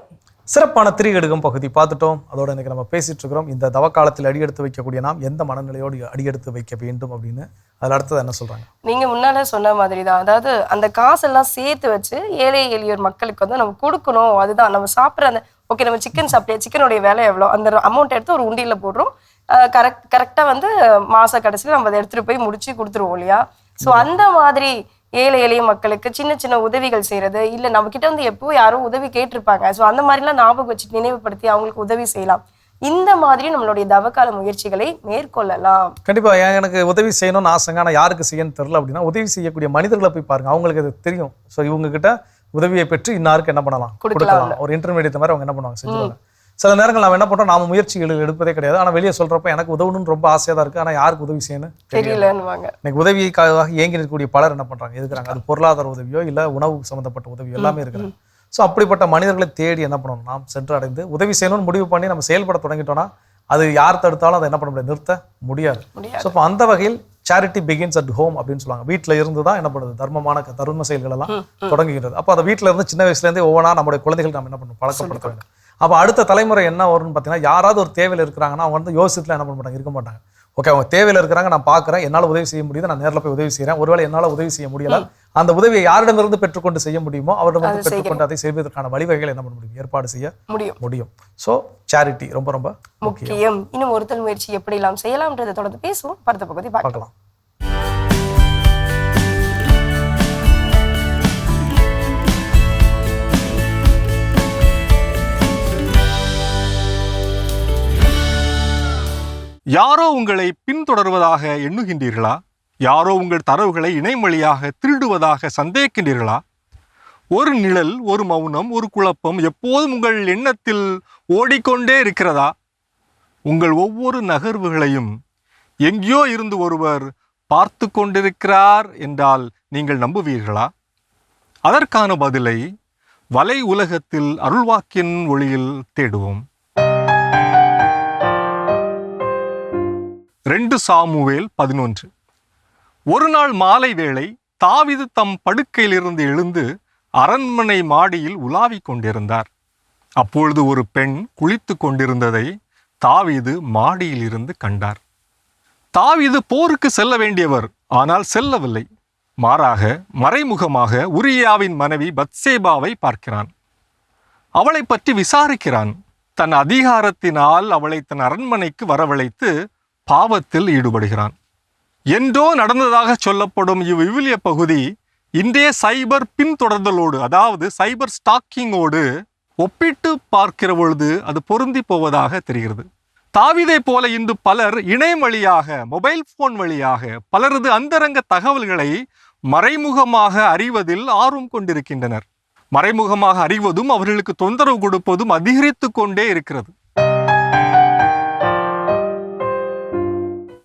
சிறப்பான திரிகடுகம் பகுதி பார்த்துட்டோம். அதோட இன்னைக்கு நம்ம பேசிட்டு இருக்கிறோம் இந்த தவக்காலத்தில் அடியெடுத்து வைக்கக்கூடிய நாம் எந்த மனநிலையோடு அடியெடுத்து வைக்க வேண்டும் அப்படின்னு. அதில் அடுத்தது என்ன சொல்றாங்க? நீங்க முன்னால சொன்ன மாதிரி தான், அதாவது அந்த காசெல்லாம் சேர்த்து வச்சு ஏழை எளியோர் மக்களுக்கு வந்து நம்ம கொடுக்கணும். அதுதான் நம்ம சாப்பிட்ற அந்த ஓகே, நம்ம சிக்கன் சாப்பிட்டே, சிக்கனுடைய விலை எவ்வளோ, அந்த அமௌண்ட் எடுத்து ஒரு உண்டியில போடுறோம். கரெக்டாக வந்து மாச கடைசியில் நம்ம அதை எடுத்துட்டு போய் முடிச்சு கொடுத்துருவோம் இல்லையா? ஸோ அந்த மாதிரி ஏழை எளிய மக்களுக்கு சின்ன சின்ன உதவிகள் செய்யறது, இல்லை நம்ம கிட்ட வந்து எப்போ யாரும் உதவி கேட்டிருப்பாங்க. ஸோ அந்த மாதிரிலாம் ஞாபகம் வச்சு நினைவுபடுத்தி அவங்களுக்கு உதவி செய்யலாம். இந்த மாதிரி நம்மளுடைய தவக்கால முயற்சிகளை மேற்கொள்ளலாம். கண்டிப்பா. எனக்கு உதவி செய்யணும்னு ஆசைங்க, ஆனால் யாருக்கு செய்யணும்னு தெரியல அப்படின்னா உதவி செய்யக்கூடிய மனிதர்களை போய் பாருங்க, அவங்களுக்கு அது தெரியும். ஸோ இவங்க கிட்ட உதவியை பெற்று இன்னாருக்கு என்ன பண்ணலாம், கொடுக்கலாம். ஒரு இன்டர்மீடியட் மாதிரி அவங்க என்ன பண்ணுவாங்க, செஞ்சுருவாங்க. சில நேரங்கள் நம்ம என்ன பண்றோம், நாம முயற்சிகள் எடுப்பதே கிடையாது. ஆனால் வெளியே சொல்றப்ப எனக்கு உதவணும்னு ரொம்ப ஆசையா தான் இருக்கு, ஆனால் யாருக்கு உதவி செய்யணும் தெரியலன்னுவாங்க. இன்னைக்கு உதவிக்காக ஏங்கி இருக்கக்கூடிய பலர் என்ன பண்றாங்க, எதுக்குறாங்க? அது பொருளாதார உதவியோ இல்லை உணவு சம்பந்தப்பட்ட உதவியோ எல்லாமே இருக்கிறாங்க. ஸோ அப்படிப்பட்ட மனிதர்களை தேடி என்ன பண்ணணும், நாம் சென்று அடைந்து உதவி செய்யணும்னு முடிவு பண்ணி நம்ம செயல்பட தொடங்கிட்டோம்னா அது யார் தடுத்தாலும் அதை என்ன பண்ண முடியாது, நிறுத்த முடியாது. ஸோ இப்போ அந்த வகையில் சேரிட்டி பிகின்ஸ் அட் ஹோம் அப்படின்னு சொல்லுவாங்க. வீட்டில் இருந்து தான் என்ன பண்ணுறது, தர்ம செயல்கள் எல்லாம் தொடங்குகிறது. அப்போ அந்த வீட்டில் இருந்து சின்ன வயசுலேருந்தே ஒவ்வொன்றா நம்மளுடைய குழந்தைகள் நம்ம என்ன பண்ணணும், பழக்கப்படுத்த வேண்டும். அப்போ அடுத்த தலைமுறை என்ன வரும்னு பார்த்தீங்கன்னா, யாராவது ஒரு தேவையில் இருக்கிறாங்கன்னா அவங்க வந்து யோசிச்சுலாம் என்ன பண்ண மாட்டாங்க, இருக்க மாட்டாங்க. ஓகே, அவங்க தேவையில் இருக்கிறாங்க, நான் பார்க்குறேன், என்னால் உதவி செய்ய முடியுது, நான் நேரில் போய் உதவி செய்கிறேன். ஒருவேளை என்னால் உதவி செய்ய முடியல, அந்த உதவியை யாரிடமிருந்து பெற்றுக்கொண்டு செய்ய முடியுமோ அவரிடமிருந்து பெற்றுக்கொண்டு அதை செய்வதற்கான வழிவகைகள் என்ன பண்ண முடியும், ஏற்பாடு செய்ய முடியும். ஸோ சேரிட்டி ரொம்ப ரொம்ப முக்கியம். இன்னும் ஒருத்தர் முயற்சி எப்படி எல்லாம் செய்யலாம்ன்றதை தொடர்ந்து பேசுவோம். அடுத்த பகுதி பார்க்கலாம். யாரோ உங்களை பின்தொடர்வதாக எண்ணுகின்றீர்களா? யாரோ உங்கள் தரவுகளை இணையவழியாக திருடுவதாக சந்தேகிக்கின்றீர்களா? ஒரு நிழல், ஒரு மௌனம், ஒரு குழப்பம் எப்போதும் உங்கள் எண்ணத்தில் ஓடிக்கொண்டே இருக்கிறதா? உங்கள் ஒவ்வொரு நகர்வுகளையும் எங்கேயோ இருந்து ஒருவர் பார்த்து கொண்டிருக்கிறார் என்றால் நீங்கள் நம்புவீர்களா? அதற்கான பதிலை வலை உலகத்தில் அருள்வாக்கின் ஒளியில் தேடுவோம். 2 சாமுவேல் 11. ஒரு நாள் மாலை வேளை தாவீது தம் படுக்கையிலிருந்து எழுந்து அரண்மனை மாடியில் உலாவிக் கொண்டிருந்தார். அப்பொழுது ஒரு பெண் குளித்து கொண்டிருந்ததை தாவீது மாடியில் இருந்து கண்டார். தாவீது போருக்கு செல்ல வேண்டியவர், ஆனால் செல்லவில்லை. மாறாக மறைமுகமாக உரியாவின் மனைவி பத்சேபாவை பார்க்கிறான். அவளை பற்றி விசாரிக்கிறான். தன் அதிகாரத்தினால் அவளை தன் அரண்மனைக்கு வரவழைத்து பாவத்தில் ஈடுபடுகிறான். என்றோ நடந்ததாக சொல்லப்படும் இவ்விவிலிய பகுதி இன்றைய சைபர் பின்தொடர்தலோடு, அதாவது சைபர் ஸ்டாக்கிங்கோடு ஒப்பிட்டு பார்க்கிற பொழுது அது பொருந்தி போவதாக தெரிகிறது. தாவீதை போல இன்று பலர் இணையம் வழியாக, மொபைல் போன் வழியாக பலரது அந்தரங்க தகவல்களை மறைமுகமாக அறிவதில் ஆர்வம் கொண்டிருக்கின்றனர். மறைமுகமாக அறிவதும் அவர்களுக்கு தொந்தரவு கொடுப்பதும் அதிகரித்து கொண்டே இருக்கிறது.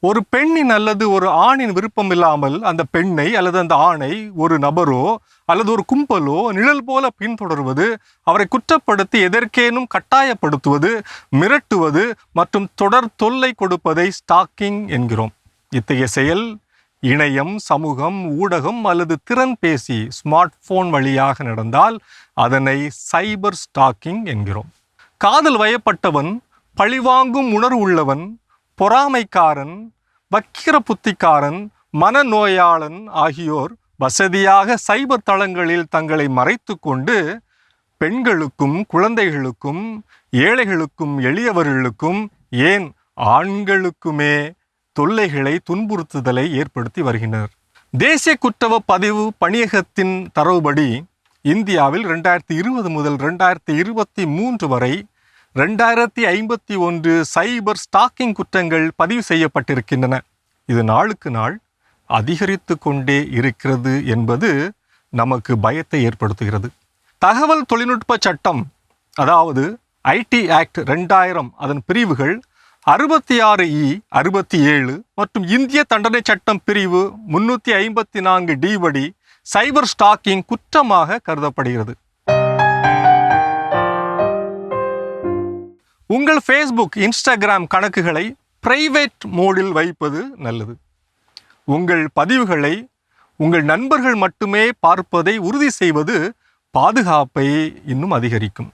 ஒரு பெண்ணின் அல்லது ஒரு ஆணின் விருப்பம் இல்லாமல் அந்த பெண்ணை அல்லது அந்த ஆணை ஒரு நபரோ அல்லது ஒரு கும்பலோ நிழல் போல பின்தொடர்வது, அவரை குற்றப்படுத்தி எதற்கேனும் கட்டாயப்படுத்துவது, மிரட்டுவது மற்றும் தொடர் தொல்லை கொடுப்பதை ஸ்டாக்கிங் என்கிறோம். இத்தகைய செயல் இணையம், சமூகம், ஊடகம் அல்லது திறன்பேசி ஸ்மார்ட் போன் வழியாக நடந்தால் அதனை சைபர் ஸ்டாக்கிங் என்கிறோம். காதல் வயப்பட்டவன், பழிவாங்கும் உணர்வு உள்ளவன், பொறாமைக்காரன், வக்கிர புத்திக்காரன், மனநோயாளன் ஆகியோர் வசதியாக சைபர் தளங்களில் தங்களை மறைத்து கொண்டு பெண்களுக்கும் குழந்தைகளுக்கும் ஏழைகளுக்கும் எளியவர்களுக்கும் ஏன் ஆண்களுக்குமே தொல்லைகளை துன்புறுத்துதலை ஏற்படுத்தி வருகின்றனர். தேசிய குற்றவ பதிவு பணியகத்தின் தரவுபடி இந்தியாவில் 2020 முதல் 2023 வரை 2051 சைபர் ஸ்டாக்கிங் குற்றங்கள் பதிவு செய்யப்பட்டிருக்கின்றன. இது நாளுக்கு நாள் அதிகரித்து கொண்டே இருக்கிறது என்பது நமக்கு பயத்தை ஏற்படுத்துகிறது. தகவல் தொழில்நுட்ப சட்டம், அதாவது ஐடி ஆக்ட் 2000 அதன் பிரிவுகள் 66E, 67 மற்றும் இந்திய தண்டனை சட்டம் பிரிவு 354D படி சைபர் ஸ்டாக்கிங் குற்றமாக கருதப்படுகிறது. உங்கள் ஃபேஸ்புக், இன்ஸ்டாகிராம் கணக்குகளை பிரைவேட் மோடில் வைப்பது நல்லது. உங்கள் பதிவுகளை உங்கள் நண்பர்கள் மட்டுமே பார்ப்பதை உறுதி செய்வது பாதுகாப்பை இன்னும் அதிகரிக்கும்.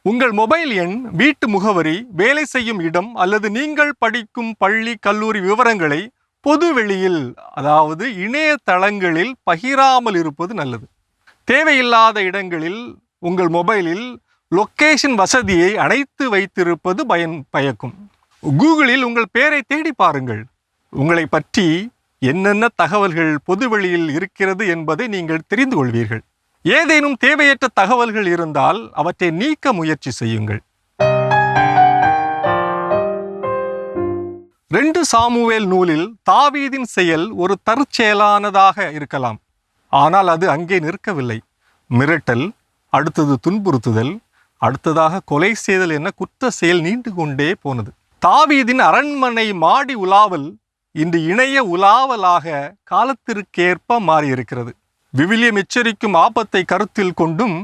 உங்கள் மொபைல் எண், வீட்டு முகவரி, வேலை செய்யும் இடம் அல்லது நீங்கள் படிக்கும் பள்ளி கல்லூரி விவரங்களை பொது வெளியில், அதாவது இணையதளங்களில் பகிராமல் இருப்பது நல்லது. தேவையில்லாத இடங்களில் உங்கள் மொபைலில் லொக்கேஷன் வசதியை அணைத்து வைத்திருப்பது பயக்கும். கூகுளில் உங்கள் பெயரை தேடி பாருங்கள். உங்களை பற்றி என்னென்ன தகவல்கள் பொதுவெளியில் இருக்கிறது என்பதை நீங்கள் தெரிந்து கொள்வீர்கள். ஏதேனும் தேவையற்ற தகவல்கள் இருந்தால் அவற்றை நீக்க முயற்சி செய்யுங்கள். 2 சாமுவேல் நூலில் தாவீதின் செயல் ஒரு தற்செயலானதாக இருக்கலாம். ஆனால் அது அங்கே நிற்கவில்லை. மிரட்டல், அடுத்தது துன்புறுத்துதல், அடுத்ததாக கொலை செய்தல் என குற்ற செயல் நீண்டு கொண்டே போனது. தாவீதின் அரண்மனை மாடி உலாவல் இன்று இணைய உலாவலாக காலத்திற்கேற்ப மாறியிருக்கிறது. விவிலியம் எச்சரிக்கும் ஆபத்தை கருத்தில் கொண்டும்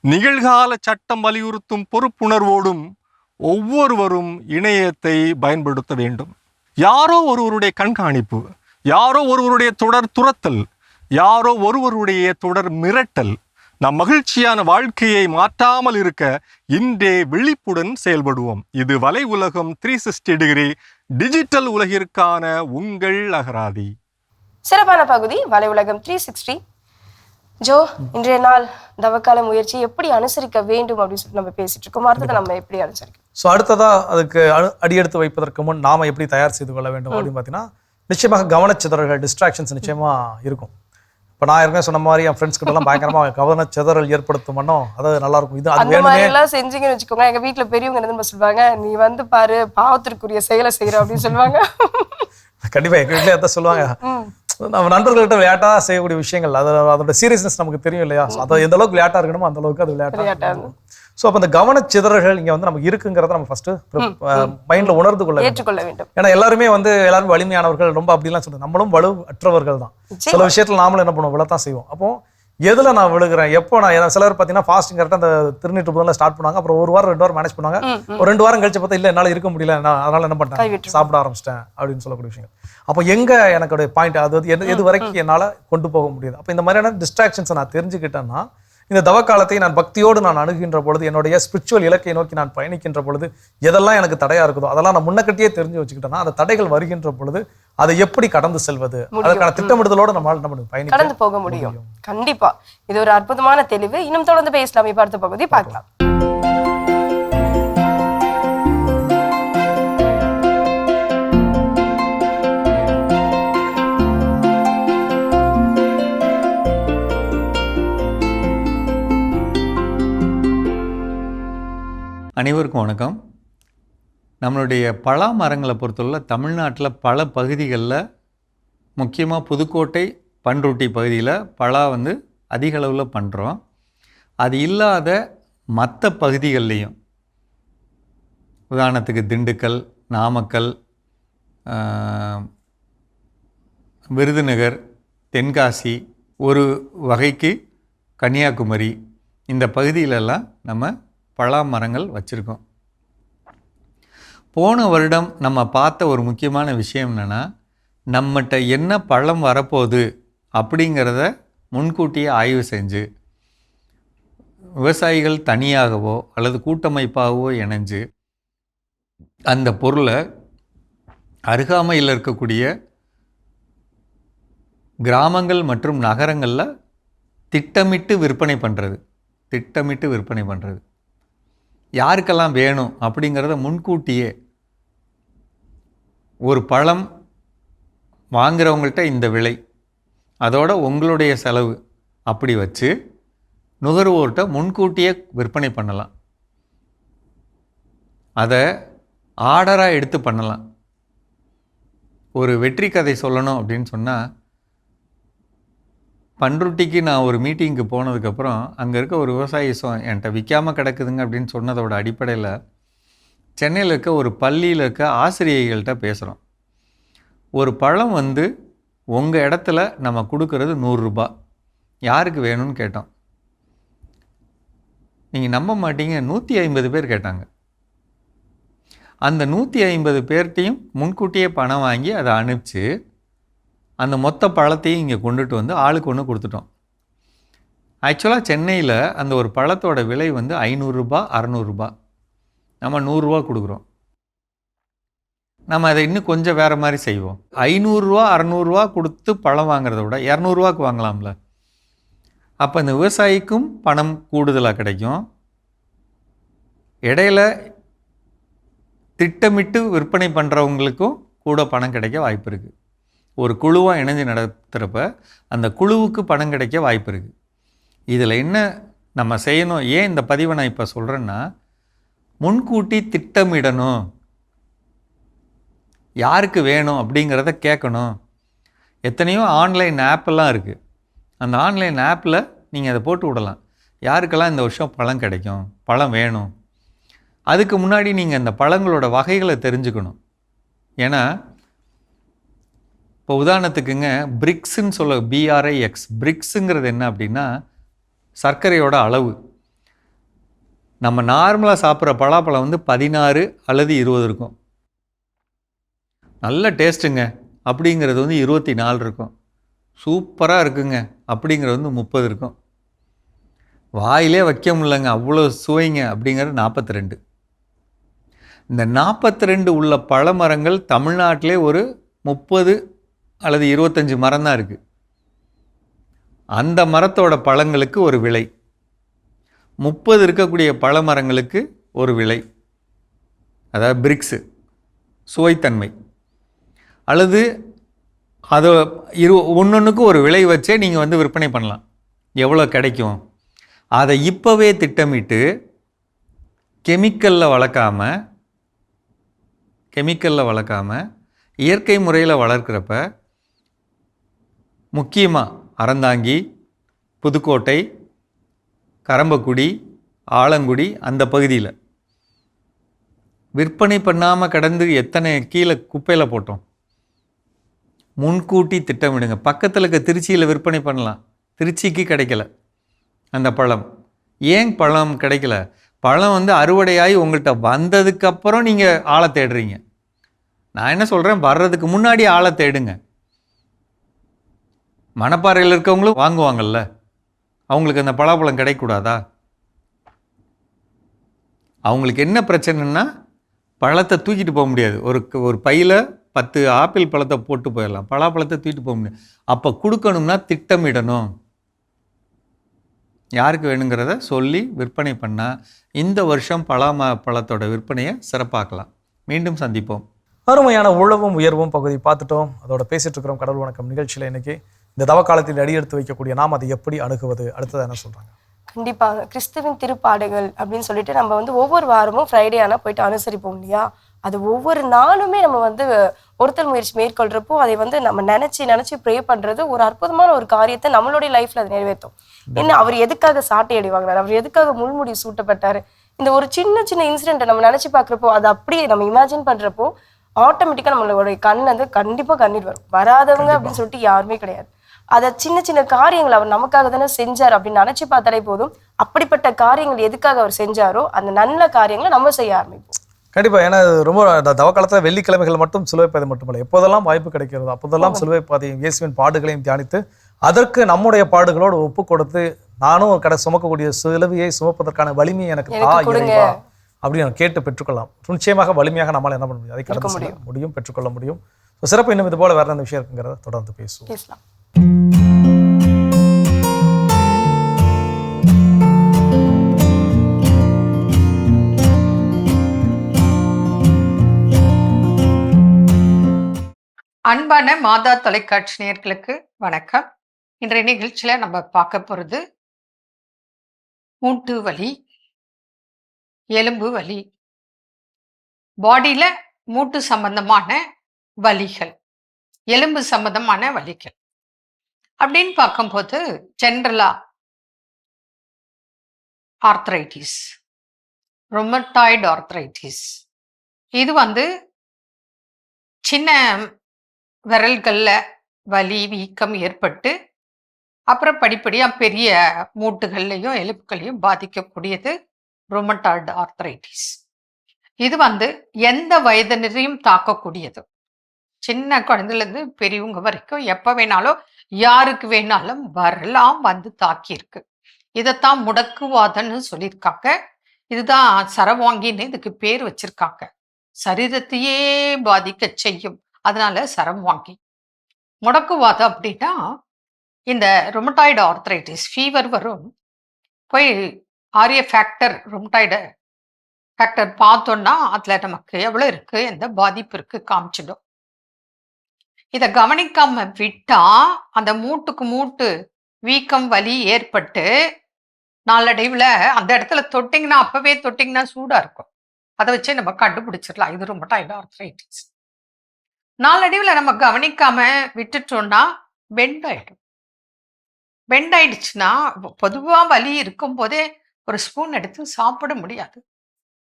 நிகழ்கால சட்டம் வலியுறுத்தும் பொறுப்புணர்வோடும் ஒவ்வொருவரும் இணையத்தை பயன்படுத்த வேண்டும். யாரோ ஒருவருடைய கண்காணிப்பு, யாரோ ஒருவருடைய தொடர் துரத்தல், யாரோ ஒருவருடைய தொடர் மிரட்டல் நம் மகிழ்ச்சியான வாழ்க்கையை மாற்றாமல் இருக்க இன்றே விழிப்புடன் செயல்படுவோம். இது வலை உலகம் 360 டிகிரி டிஜிட்டல் உலகிற்கான உங்கள் அகராதி. சிறப்பான பகுதி வலை உலகம் 360. ஜோ, இன்றைய நாள் தவக்கால முயற்சி எப்படி அனுசரிக்க வேண்டும் அப்படின்னு சொல்லிட்டு நம்ம பேசிட்டு இருக்கோம். அடுத்தது நம்ம எப்படி அனுசரிக்கணும்? ஸோ அடுத்ததா அதுக்கு அடியெடுத்து வைப்பதற்கு முன் நாம எப்படி தயார் செய்து கொள்ள வேண்டும் அப்படின்னு பார்த்தீங்கன்னா, நிச்சயமாக கவனச்சிதறல்கள், டிஸ்ட்ராக்ஷன்ஸ் நிச்சயமா இருக்கும். இப்போ நான் ஏற்கனவே சொன்ன மாதிரி என் ஃப்ரெண்ட்ஸ் கிட்டலாம் பயங்கரமா கவனச்சிதறல் ஏற்படுத்தும் பண்ணோம். அது நல்லா இருக்கும். இது அந்த மாதிரி எல்லாம் செஞ்சீங்கன்னு வச்சுக்கோங்க, எங்க வீட்டுல பெரியவங்க என்ன சொல்லுவாங்க, நீ வந்து பாரு பாவத்திற்குரிய செயலை செய்யற அப்படின்னு சொல்லுவாங்க. கண்டிப்பா எங்க வீட்டுல எதாவது சொல்லுவாங்க. நம்ம நண்பர்கள்ட்ட விளையாட்டா செய்யக்கூடிய விஷயங்கள், அதோட சீரியஸ்னஸ் நமக்கு தெரியும் இல்லையா? அதை எந்த அளவுக்கு விளையாட்டா இருக்கணுமோ அந்த அளவுக்கு அது விளையாட்டா இருக்கும். ஸோ அப்போ அந்த கவனச்சிதறல்கள் இங்க வந்து நமக்கு இருக்குங்கிறத நம்ம ஃபர்ஸ்ட் மைண்ட்ல உணர்ந்து ஏற்றுக்கொள்ள வேண்டும். ஏன்னா எல்லாருமே வந்து எல்லாரும் வலிமையானவர்கள் ரொம்ப அப்படிலாம் சொல்லுவோம். நம்மளும் வலு அற்றவர்கள் தான். சில விஷயத்துல நாமளும் என்ன பண்ணுவோம், விழத்தான் செய்வோம். அப்போ எதுல நான் விழுகிறேன், எப்போ நான் சிலர் பார்த்தீங்கன்னா ஃபாஸ்டிங் கரெக்டாக அந்த திருநீட்டு முதல்ல ஸ்டார்ட் பண்ணுவாங்க. அப்புறம் 1 வாரம் 2 வாரம் மேனேஜ் பண்ணுவாங்க. ஒரு 2 வாரம் கழிச்சு பார்த்தா இல்லை என்னால் இருக்க முடியல, அதனால என்ன பண்ணிட்டேன், சாப்பிட ஆரம்பிச்சிட்டேன் அப்படின்னு சொல்லக்கூடிய விஷயங்கள். அப்போ எங்க எனக்கு பாயிண்ட் அது எது வரைக்கும் என்னால் கொண்டு போக முடியாது. அப்போ இந்த மாதிரியான டிஸ்ட்ராக்ஷன்ஸை நான் தெரிஞ்சுக்கிட்டேன்னா, இந்த தவக்காலத்தை நான் பக்தியோடு நான் அணுகின்ற பொழுது, என்னுடைய ஸ்பிரிச்சுவல் இலக்கை நோக்கி நான் பயணிக்கின்ற பொழுது எதெல்லாம் எனக்கு தடையா இருக்குதோ அதெல்லாம் நான் முன்னக்கட்டியே தெரிஞ்சு வச்சுக்கிட்டேன்னா, அந்த தடைகள் வருகின்ற பொழுது அதை எப்படி கடந்து செல்வது, அதற்கான திட்டமிடுதலோடு நம்மளால் நம்ம கடந்து போக முடியும். கண்டிப்பா இது ஒரு அற்புதமான தெளிவு. இன்னும் தொடர்ந்து பேசலாம். அடுத்த பகுதி பார்க்கலாம். அனைவருக்கும் வணக்கம். நம்மளுடைய பலா மரங்களை பொறுத்தவரை தமிழ்நாட்டில் பல பகுதிகளில், முக்கியமாக புதுக்கோட்டை, பண்ருட்டி பகுதியில் பலா வந்து அதிக அளவில் பண்ணுறோம். அது இல்லாத மற்ற பகுதிகள்லேயும், உதாரணத்துக்கு திண்டுக்கல், நாமக்கல், விருதுநகர், தென்காசி, ஒரு வகைக்கு கன்னியாகுமரி, இந்த பகுதியிலெல்லாம் நம்ம பலா மரங்கள் வச்சுருக்கோம். போன வருடம் நம்ம பார்த்த ஒரு முக்கியமான விஷயம் என்னென்னா, நம்மகிட்ட என்ன பழம் வரப்போகுது அப்படிங்கிறத முன்கூட்டியே ஆய்வு செஞ்சு விவசாயிகள் தனியாகவோ அல்லது கூட்டமைப்பாகவோ இணைஞ்சு அந்த பொருளை அருகாமையில் இருக்கக்கூடிய கிராமங்கள் மற்றும் நகரங்களில் திட்டமிட்டு விற்பனை பண்ணுறது. யாருக்கெல்லாம் வேணும் அப்படிங்கிறத முன்கூட்டியே ஒரு பழம் வாங்குறவங்கள்ட்ட இந்த விலை, அதோட உங்களுடைய செலவு அப்படி வச்சு நுகர்வோர்கிட்ட முன்கூட்டியே விற்பனை பண்ணலாம். அதை ஆர்டராக எடுத்து பண்ணலாம். ஒரு வெற்றி கதை சொல்லணும் அப்படின்னு சொன்னால், பண்ருட்டிக்கு நான் ஒரு மீட்டிங்க்கு போனதுக்கப்புறம் அங்கே இருக்க ஒரு விவசாயி என்கிட்ட விற்காமல் கிடக்குதுங்க அப்படின்னு சொன்னதோட அடிப்படையில் சென்னையில் இருக்க ஒரு பள்ளியில் இருக்க ஆசிரியர்கள்ட்ட பேசுகிறோம். ஒரு பழம் வந்து உங்கள் இடத்துல நம்ம கொடுக்கறது 100 ரூபாய், யாருக்கு வேணும்னு கேட்டோம். நீங்கள் நம்ப மாட்டீங்க, 150 பேர் கேட்டாங்க. அந்த 150 பேர்கிட்டையும் முன்கூட்டியே பணம் வாங்கி அதை அனுப்பிச்சு அந்த மொத்த பழத்தையும் இங்கே கொண்டுட்டு வந்து ஆளுக்கு ஒன்று கொடுத்துட்டோம். ஆக்சுவலாக சென்னையில் அந்த ஒரு பழத்தோட விலை வந்து 500 ரூபாய் 600 ரூபாய், நம்ம 100 ரூபா கொடுக்குறோம். நம்ம அதை இன்னும் கொஞ்சம் வேறு மாதிரி செய்வோம். 500 ரூபா 600 ரூபா கொடுத்து பழம் வாங்குறத விட 200 ரூபாய்க்கு வாங்கலாம்ல. அப்போ இந்த விவசாயிக்கும் பணம் கூடுதலாக கிடைக்கும், இடையில திட்டமிட்டு விற்பனை பண்ணுறவங்களுக்கும் கூட பணம் கிடைக்க வாய்ப்பு இருக்குது. ஒரு குழுவாக இணைஞ்சு நடத்துகிறப்ப அந்த குழுவுக்கு பணம் கிடைக்க வாய்ப்பு இருக்குது. இதில் என்ன நம்ம செய்யணும், ஏன் இந்த பதிவை நான் இப்போ சொல்கிறேன்னா, முன்கூட்டி திட்டமிடணும், யாருக்கு வேணும் அப்படிங்கிறத கேட்கணும். எத்தனையோ ஆன்லைன் ஆப்பெல்லாம் இருக்குது. அந்த ஆன்லைன் ஆப்பில் நீங்கள் அதை போட்டு விடலாம், யாருக்கெல்லாம் இந்த வருஷம் பழம் கிடைக்கும், பழம் வேணும். அதுக்கு முன்னாடி நீங்கள் அந்த பழங்களோட வகைகளை தெரிஞ்சுக்கணும். ஏன்னா இப்போ உதாரணத்துக்குங்க பிரிக்ஸுன்னு சொல்ல, BRIX, பிரிக்ஸுங்கிறது என்ன அப்படின்னா சர்க்கரையோட அளவு. நம்ம நார்மலாக சாப்பிட்ற பலாப்பழம் வந்து 16 அல்லது 20 இருக்கும், நல்ல டேஸ்ட்டுங்க அப்படிங்கிறது வந்து 24 இருக்கும், சூப்பராக இருக்குங்க அப்படிங்கிறது வந்து 30 இருக்கும், வாயிலே வைக்க முடியலங்க அவ்வளோ சுவைங்க அப்படிங்கிறது 42. இந்த 42 உள்ள பழமரங்கள் தமிழ்நாட்டிலே ஒரு 30 அல்லது 25 மரம் தான் இருக்குது. அந்த மரத்தோட பழங்களுக்கு ஒரு விலை, 30 இருக்கக்கூடிய பழமரங்களுக்கு ஒரு விலை, அதாவது பிரிக்ஸு சுவைத்தன்மை. அல்லது அதை ஒன்னொன்றுக்கு ஒரு விலை வச்சே நீங்கள் வந்து விற்பனை பண்ணலாம், எவ்வளோ கிடைக்கும். அதை இப்போவே திட்டமிட்டு கெமிக்கலில் வளர்க்காமல் இயற்கை முறையில் வளர்க்குறப்ப, முக்கியமாக அறந்தாங்கி, புதுக்கோட்டை, கரம்பக்குடி, ஆலங்குடி அந்த பகுதியில் விற்பனை பண்ணாமல் கடந்து எத்தனை கீழே குப்பையில் போட்டோம். முன்கூட்டி திட்டமிடுங்க. பக்கத்தில் இருக்க திருச்சியில் விற்பனை பண்ணலாம், திருச்சிக்கு கிடைக்கல அந்த பழம். ஏன் பழம் கிடைக்கல? பழம் வந்து அறுவடையாகி உங்கள்கிட்ட வந்ததுக்கப்புறம் நீங்கள் ஆளை தேடுறீங்க. நான் என்ன சொல்கிறேன், வர்றதுக்கு முன்னாடி ஆளை தேடுங்க. மணப்பாறையில் இருக்கவங்களும் வாங்குவாங்கல்ல, அவங்களுக்கு அந்த பலாப்பழம் கிடைக்கூடாதா? அவங்களுக்கு என்ன பிரச்சனைன்னா, பழத்தை தூக்கிட்டு போக முடியாது. ஒரு பையில் 10 ஆப்பிள் பழத்தை போட்டு போயிடலாம், பலாப்பழத்தை தூக்கிட்டு போக முடியாது. அப்போ கொடுக்கணும்னா திட்டமிடணும், யாருக்கு வேணுங்கிறத சொல்லி விற்பனை பண்ணால் இந்த வருஷம் பழத்தோட விற்பனையை சிறப்பாக்கலாம். மீண்டும் சந்திப்போம். அருமையான உழவும் உயர்வும் பகுதி பார்த்துட்டோம். அதோட பேசிட்டு இருக்கிறோம் கடவுள் வணக்கம் நிகழ்ச்சியில். இன்னைக்கு இந்த தவக்காலத்தில் அடியெடுத்து வைக்கக்கூடிய நாம் அதை எப்படி அணுகுவது, அடுத்தது என்ன சொல்றாங்க? கண்டிப்பாக கிறிஸ்துவின் திருப்பாடுகள் அப்படின்னு சொல்லிட்டு நம்ம வந்து ஒவ்வொரு வாரமும் ஃப்ரைடே ஆனால் போயிட்டு அனுசரிப்போம் இல்லையா. அது ஒவ்வொரு நாளுமே நம்ம வந்து ஒருத்தல் முயற்சி மேற்கொள்றப்போ அதை வந்து நம்ம நினைச்சு ப்ரே பண்றது ஒரு அற்புதமான ஒரு காரியத்தை நம்மளுடைய லைஃப்ல அதை நிறைவேற்றும். என்ன, அவர் எதுக்காக சாட்டை அடி வாங்கினார், அவர் எதுக்காக முள்முடி சூட்டப்பட்டாரு, இந்த ஒரு சின்ன இன்சிடென்ட்டை நம்ம நினைச்சு பார்க்குறப்போ, அதை அப்படியே நம்ம இமேஜின் பண்றப்போ ஆட்டோமேட்டிக்கா நம்மளுடைய கண் வந்து கண்டிப்பா கண்ணீர் வரும். வராதவங்க அப்படின்னு சொல்லிட்டு யாருமே கிடையாது. அதை சின்ன காரியங்கள் அவர் நமக்காக தானே செஞ்சார் அப்படின்னு நினைச்சு பார்த்தாலே போதும். அப்படிப்பட்ட காரியங்கள் எதுக்காக அவர் செஞ்சாரோ அந்த நல்ல காரியங்களை நம்ம செய்ய ஆரம்பிப்போம். கண்டிப்பா. ஏன்னா இது ரொம்ப தவ காலத்துல வெள்ளிக்கிழமைகள் மட்டும் சிலுவை பாதை மட்டுமல்ல, எப்போதெல்லாம் வாய்ப்பு கிடைக்கிறதோ அப்போதெல்லாம் சிலுவை பாதையும் இயேசுவின் பாடுகளையும் தியானித்து அதற்கு நம்முடைய பாடுகளோடு ஒப்பு கொடுத்து நானும் ஒரு சுமக்கக்கூடிய சிலுவையை சுமப்பதற்கான வலிமையை எனக்கு இறைவா அப்படின்னு கேட்டு பெற்றுக்கொள்ளலாம். நிச்சயமாக வலிமையாக நம்மளால் என்ன பண்ண முடியும், அதை கடந்து செல்ல முடியும், பெற்றுக்கொள்ள முடியும். சிறப்பு. இன்னும் இது போல வேற என்ன விஷயம் இருக்குங்கிறத தொடர்ந்து பேசுவோம். அன்பான மாதா தொலைக்காட்சி நேயர்களுக்கு வணக்கம். இன்றைய நிகழ்ச்சியில நம்ம பார்க்க போறது மூட்டு வலி, எலும்பு வலி, பாடியில மூட்டு சம்பந்தமான வலிகள், எலும்பு சம்பந்தமான வலிகள் அப்படின்னு பார்க்கும்போது ஜென்ரலா ஆர்த்ரைட்டிஸ், ரொமட்டாய்டு ஆர்த்ரைட்டிஸ், இது சின்ன விரல்கள்ல வலி வீக்கம் ஏற்பட்டு அப்புறம் படிப்படியா பெரிய மூட்டுகள்லையும் எலும்புகளையும் பாதிக்கக்கூடியது ரொமட்டாய்டு ஆர்த்ரைட்டிஸ். இது எந்த வயதினரையும் தாக்கக்கூடியது. சின்ன குழந்தைலேருந்து பெரியவங்க வரைக்கும் எப்போ வேணாலும் யாருக்கு வேணாலும் வரலாம் தாக்கியிருக்கு. இதைத்தான் முடக்குவாதம்னு சொல்லியிருக்காங்க. இதுதான் சரவாங்கின்னு இதுக்கு பேர் வச்சிருக்காங்க. சரீரத்தையே பாதிக்க செய்யும், அதனால சரவாங்கி. முடக்குவாதம் அப்படின்னா இந்த ரொமட்டாய்டு ஆர்த்ரைட்டிஸ் ஃபீவர் வரும். போய் ஆரிய ஃபேக்டர் ரொமட்டாய்டு ஃபேக்டர் பார்த்தோம்னா அதில் நமக்கு எவ்வளோ இருக்கு, எந்த பாதிப்பு இருக்கு காமிச்சிடும். இதை கவனிக்காம விட்டா அந்த மூட்டுக்கு மூட்டு வீக்கம் வலி ஏற்பட்டு நாளடைவில் அந்த இடத்துல தொட்டிங்கன்னா, அப்பவே தொட்டிங்கன்னா சூடாக இருக்கும், அதை வச்சு நம்ம கண்டுபிடிச்சிடலாம் இது ரொமட்டாய்டு ஆர்த்ரைட்டிஸ். நாளடைவில் நம்ம கவனிக்காம விட்டுட்டோம்னா பெண்ட் ஆயிடும். பெண்ட் ஆயிடுச்சுன்னா பொதுவாக வலி இருக்கும் போதே ஒரு ஸ்பூன் எடுத்து சாப்பிட முடியாது,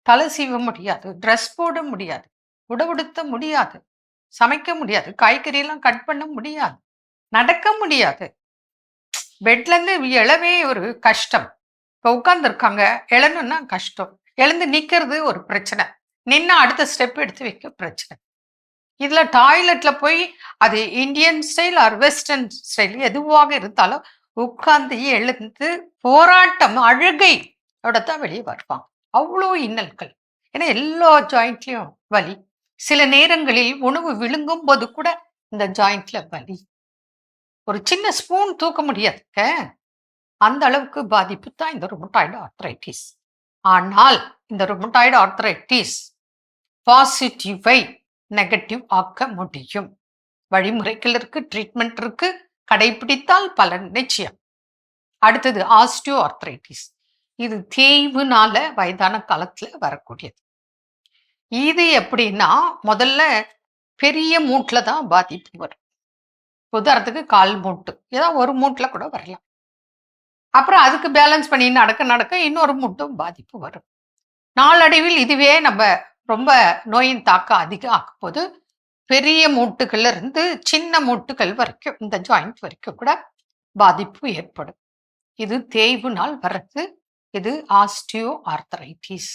தலை சீவ முடியாது, ட்ரெஸ் போட முடியாது, உடவுடுத்த முடியாது, சமைக்க முடியாது, காய்கறியெல்லாம் கட் பண்ண முடியாது, நடக்க முடியாது. பெட்லேருந்து எழவே ஒரு கஷ்டம். இப்போ உட்காந்துருக்காங்க, எழணும்னா கஷ்டம், எழுந்து நிற்கிறது ஒரு பிரச்சனை, நின்று அடுத்த ஸ்டெப் எடுத்து வைக்க பிரச்சனை. இதில் டாய்லெட்டில் போய் அது Indian style R western style எதுவாக இருந்தாலும் உட்கார்ந்து எழுந்து போராட்டம் அழுகையோட தான் வெளியே வருவாங்க. அவ்வளோ இன்னல்கள். ஏன்னா எல்லா ஜாயிண்ட்லையும் வலி. சில நேரங்களில் உணவு விழுங்கும் போது கூட இந்த ஜாயிண்ட்ல வலி. ஒரு சின்ன ஸ்பூன் தூக்க முடியாதுங்க, அந்த அளவுக்கு பாதிப்பு தான் இந்த ரொமட்டாய்டு ஆர்த்ரைட்டிஸ். ஆனால் இந்த ரொமட்டாய்டு ஆர்த்ரைட்டிஸ் பாசிட்டிவை நெகட்டிவ் ஆக்க முடியும். வழிமுறைகள் இருக்கு, ட்ரீட்மெண்ட் இருக்கு, கடைபிடித்தால் பலன் நிச்சயம். அடுத்தது ஆஸ்டியோ ஆர்த்ரைட்டிஸ். இது தேய்வுனால வயதான காலத்துல வரக்கூடியது. இது எப்படின்னா முதல்ல பெரிய மூட்டுல தான் பாதிப்பு வரும். உதாரணத்துக்கு கால் மூட்டு, ஏதாவது ஒரு மூட்டுல கூட வரலாம். அப்புறம் அதுக்கு பேலன்ஸ் பண்ணி நடக்க நடக்க இன்னொரு மூட்டும் பாதிப்பு வரும். நாளடைவில் இதுவே நம்ம ரொம்ப நோயின் தாக்கம் அதிகம் ஆக்கும் போது பெரிய மூட்டுகள்ல இருந்து சின்ன மூட்டுகள் வரைக்கும் இந்த ஜாயிண்ட் வரைக்கும் கூட பாதிப்பு ஏற்படும். இது தேய்வுனால் வர்றது. இது ஆஸ்டியோ ஆர்த்ரைட்டிஸ்.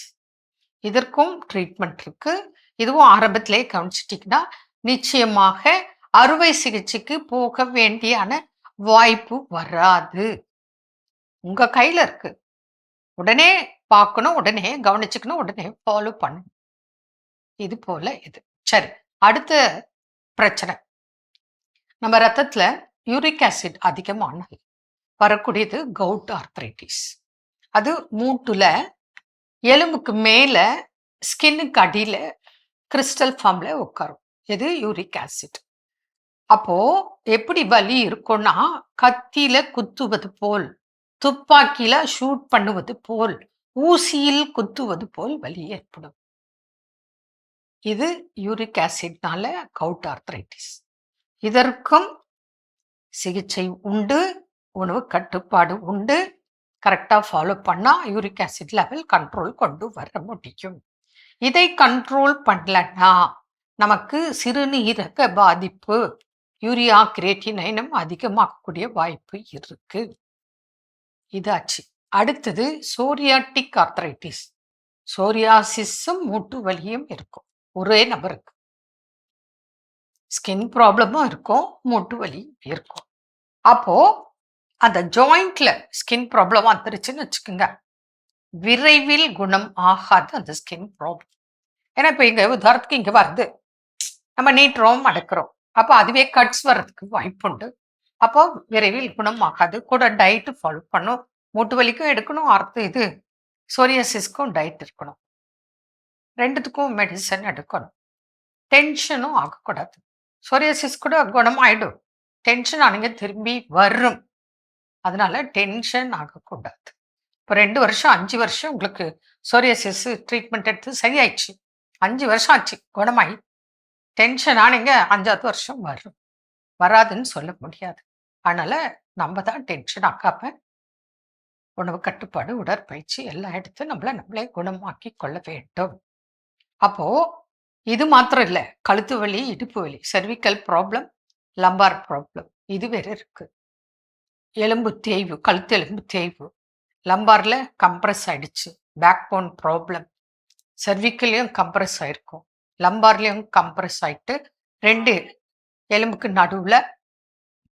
இதற்கும் ட்ரீட்மெண்ட் இருக்கு. இதுவும் ஆரம்பத்திலே கவனிச்சிட்டிங்கன்னா நிச்சயமாக அறுவை சிகிச்சைக்கு போக வேண்டியான வாய்ப்பு வராது. உங்க கையில இருக்கு. உடனே பார்க்கணும், உடனே கவனிச்சுக்கணும், உடனே ஃபாலோ பண்ணணும். இது போல இது. சரி, அடுத்த பிரச்சனை, நம்ம ரத்தத்துல யூரிக் ஆசிட் அதிகமானால் வரக்கூடியது கவுட் ஆர்த்ரைட்டிஸ். அது மூட்டுல எலும்புக்கு மேல ஸ்கின்னுக்கு அடியில கிறிஸ்டல் ஃபார்ம்ல உட்காரும். இது யூரிக் ஆசிட். அப்போ எப்படி வலி இருக்கும்னா கத்தியில குத்துவது போல், துப்பாக்கியில ஷூட் பண்ணுவது போல், ஊசியில் குத்துவது போல் வலி ஏற்படும். இது யூரிக் ஆசிட்னால கவுட் ஆர்த்ரைட்டிஸ். இதற்கும் சிகிச்சை உண்டு, உணவு கட்டுப்பாடு உண்டு. கரெக்டாக ஃபாலோ பண்ணால் யூரிக் ஆசிட் லெவல் கண்ட்ரோல் கொண்டு வர முடியும். இதை கண்ட்ரோல் பண்ணலன்னா நமக்கு சிறுநீரக பாதிப்பு, யூரியா கிரியேட்டினைனும் அதிகமாகக்கூடிய வாய்ப்பு இருக்கு. இதாச்சு. அடுத்தது சோரியாட்டிக் ஆர்த்ரைட்டிஸ். சோரியாசிஸும் மூட்டு வலியும் இருக்கும் ஒரே நபருக்கு. ஸ்கின் ப்ராப்ளமும் இருக்கும், மூட்டு வலி இருக்கும். அப்போ அந்த ஜாயிண்ட்ல ஸ்கின் ப்ராப்ளம் வந்துருச்சுன்னு வச்சுக்கோங்க, விரைவில் குணம் ஆகாது அந்த ஸ்கின் ப்ராப்ளம். ஏன்னா இப்போ இங்க உதாரணத்துக்கு இங்க வருது, நம்ம நீட்டுறோம் அடக்குறோம், அப்போ அதுவே கட்ஸ் வர்றதுக்கு வாய்ப்புண்டு. அப்போ விரைவில் குணம் ஆகாது. கூட டயட்டு ஃபாலோ பண்ணும். மூட்டு வலிக்கும் எடுக்கணும், இது சோரியாசிஸ்க்கும் டயட் இருக்கணும், ரெண்டுத்துக்கும் மெடிசன் எடுக்கணும். டென்ஷனும் ஆகக்கூடாது. சோரியாசிஸ் கூட குணமாயிடும், டென்ஷன் ஆனீங்க திரும்பி வரும். அதனால டென்ஷன் ஆகக்கூடாது. இப்போ 2 வருஷம் 5 வருஷம் உங்களுக்கு சோரியாசிஸ் ட்ரீட்மெண்ட் எடுத்து சரியாயிடுச்சு, 5 வருஷம் ஆச்சு குணமாயி, டென்ஷன் ஆனீங்க 5ஆவது வருஷம் வரும், வராதுன்னு சொல்ல முடியாது. அதனால நம்ம தான் டென்ஷன் ஆக்காம உணவு கட்டுப்பாடு, உடற்பயிற்சி எல்லாம் எடுத்து நம்மளே குணமாக்கி கொள்ள வேண்டும். அப்போ இது மாத்திரம் இல்லை, கழுத்து வலி, இடுப்பு வலி, செர்விக்கல் ப்ராப்ளம், லம்பார் ப்ராப்ளம், இது வேற இருக்கு. எலும்பு தேய்வு, கழுத்து எலும்பு தேய்வு, லம்பார்ல கம்ப்ரஸ் ஆயிடுச்சு, பேக் போன் ப்ராப்ளம், செர்விக்கல்லையும் கம்ப்ரஸ் ஆயிருக்கும், லம்பார்லையும் கம்ப்ரஸ் ஆயிட்டு 2 எலும்புக்கு நடுவுல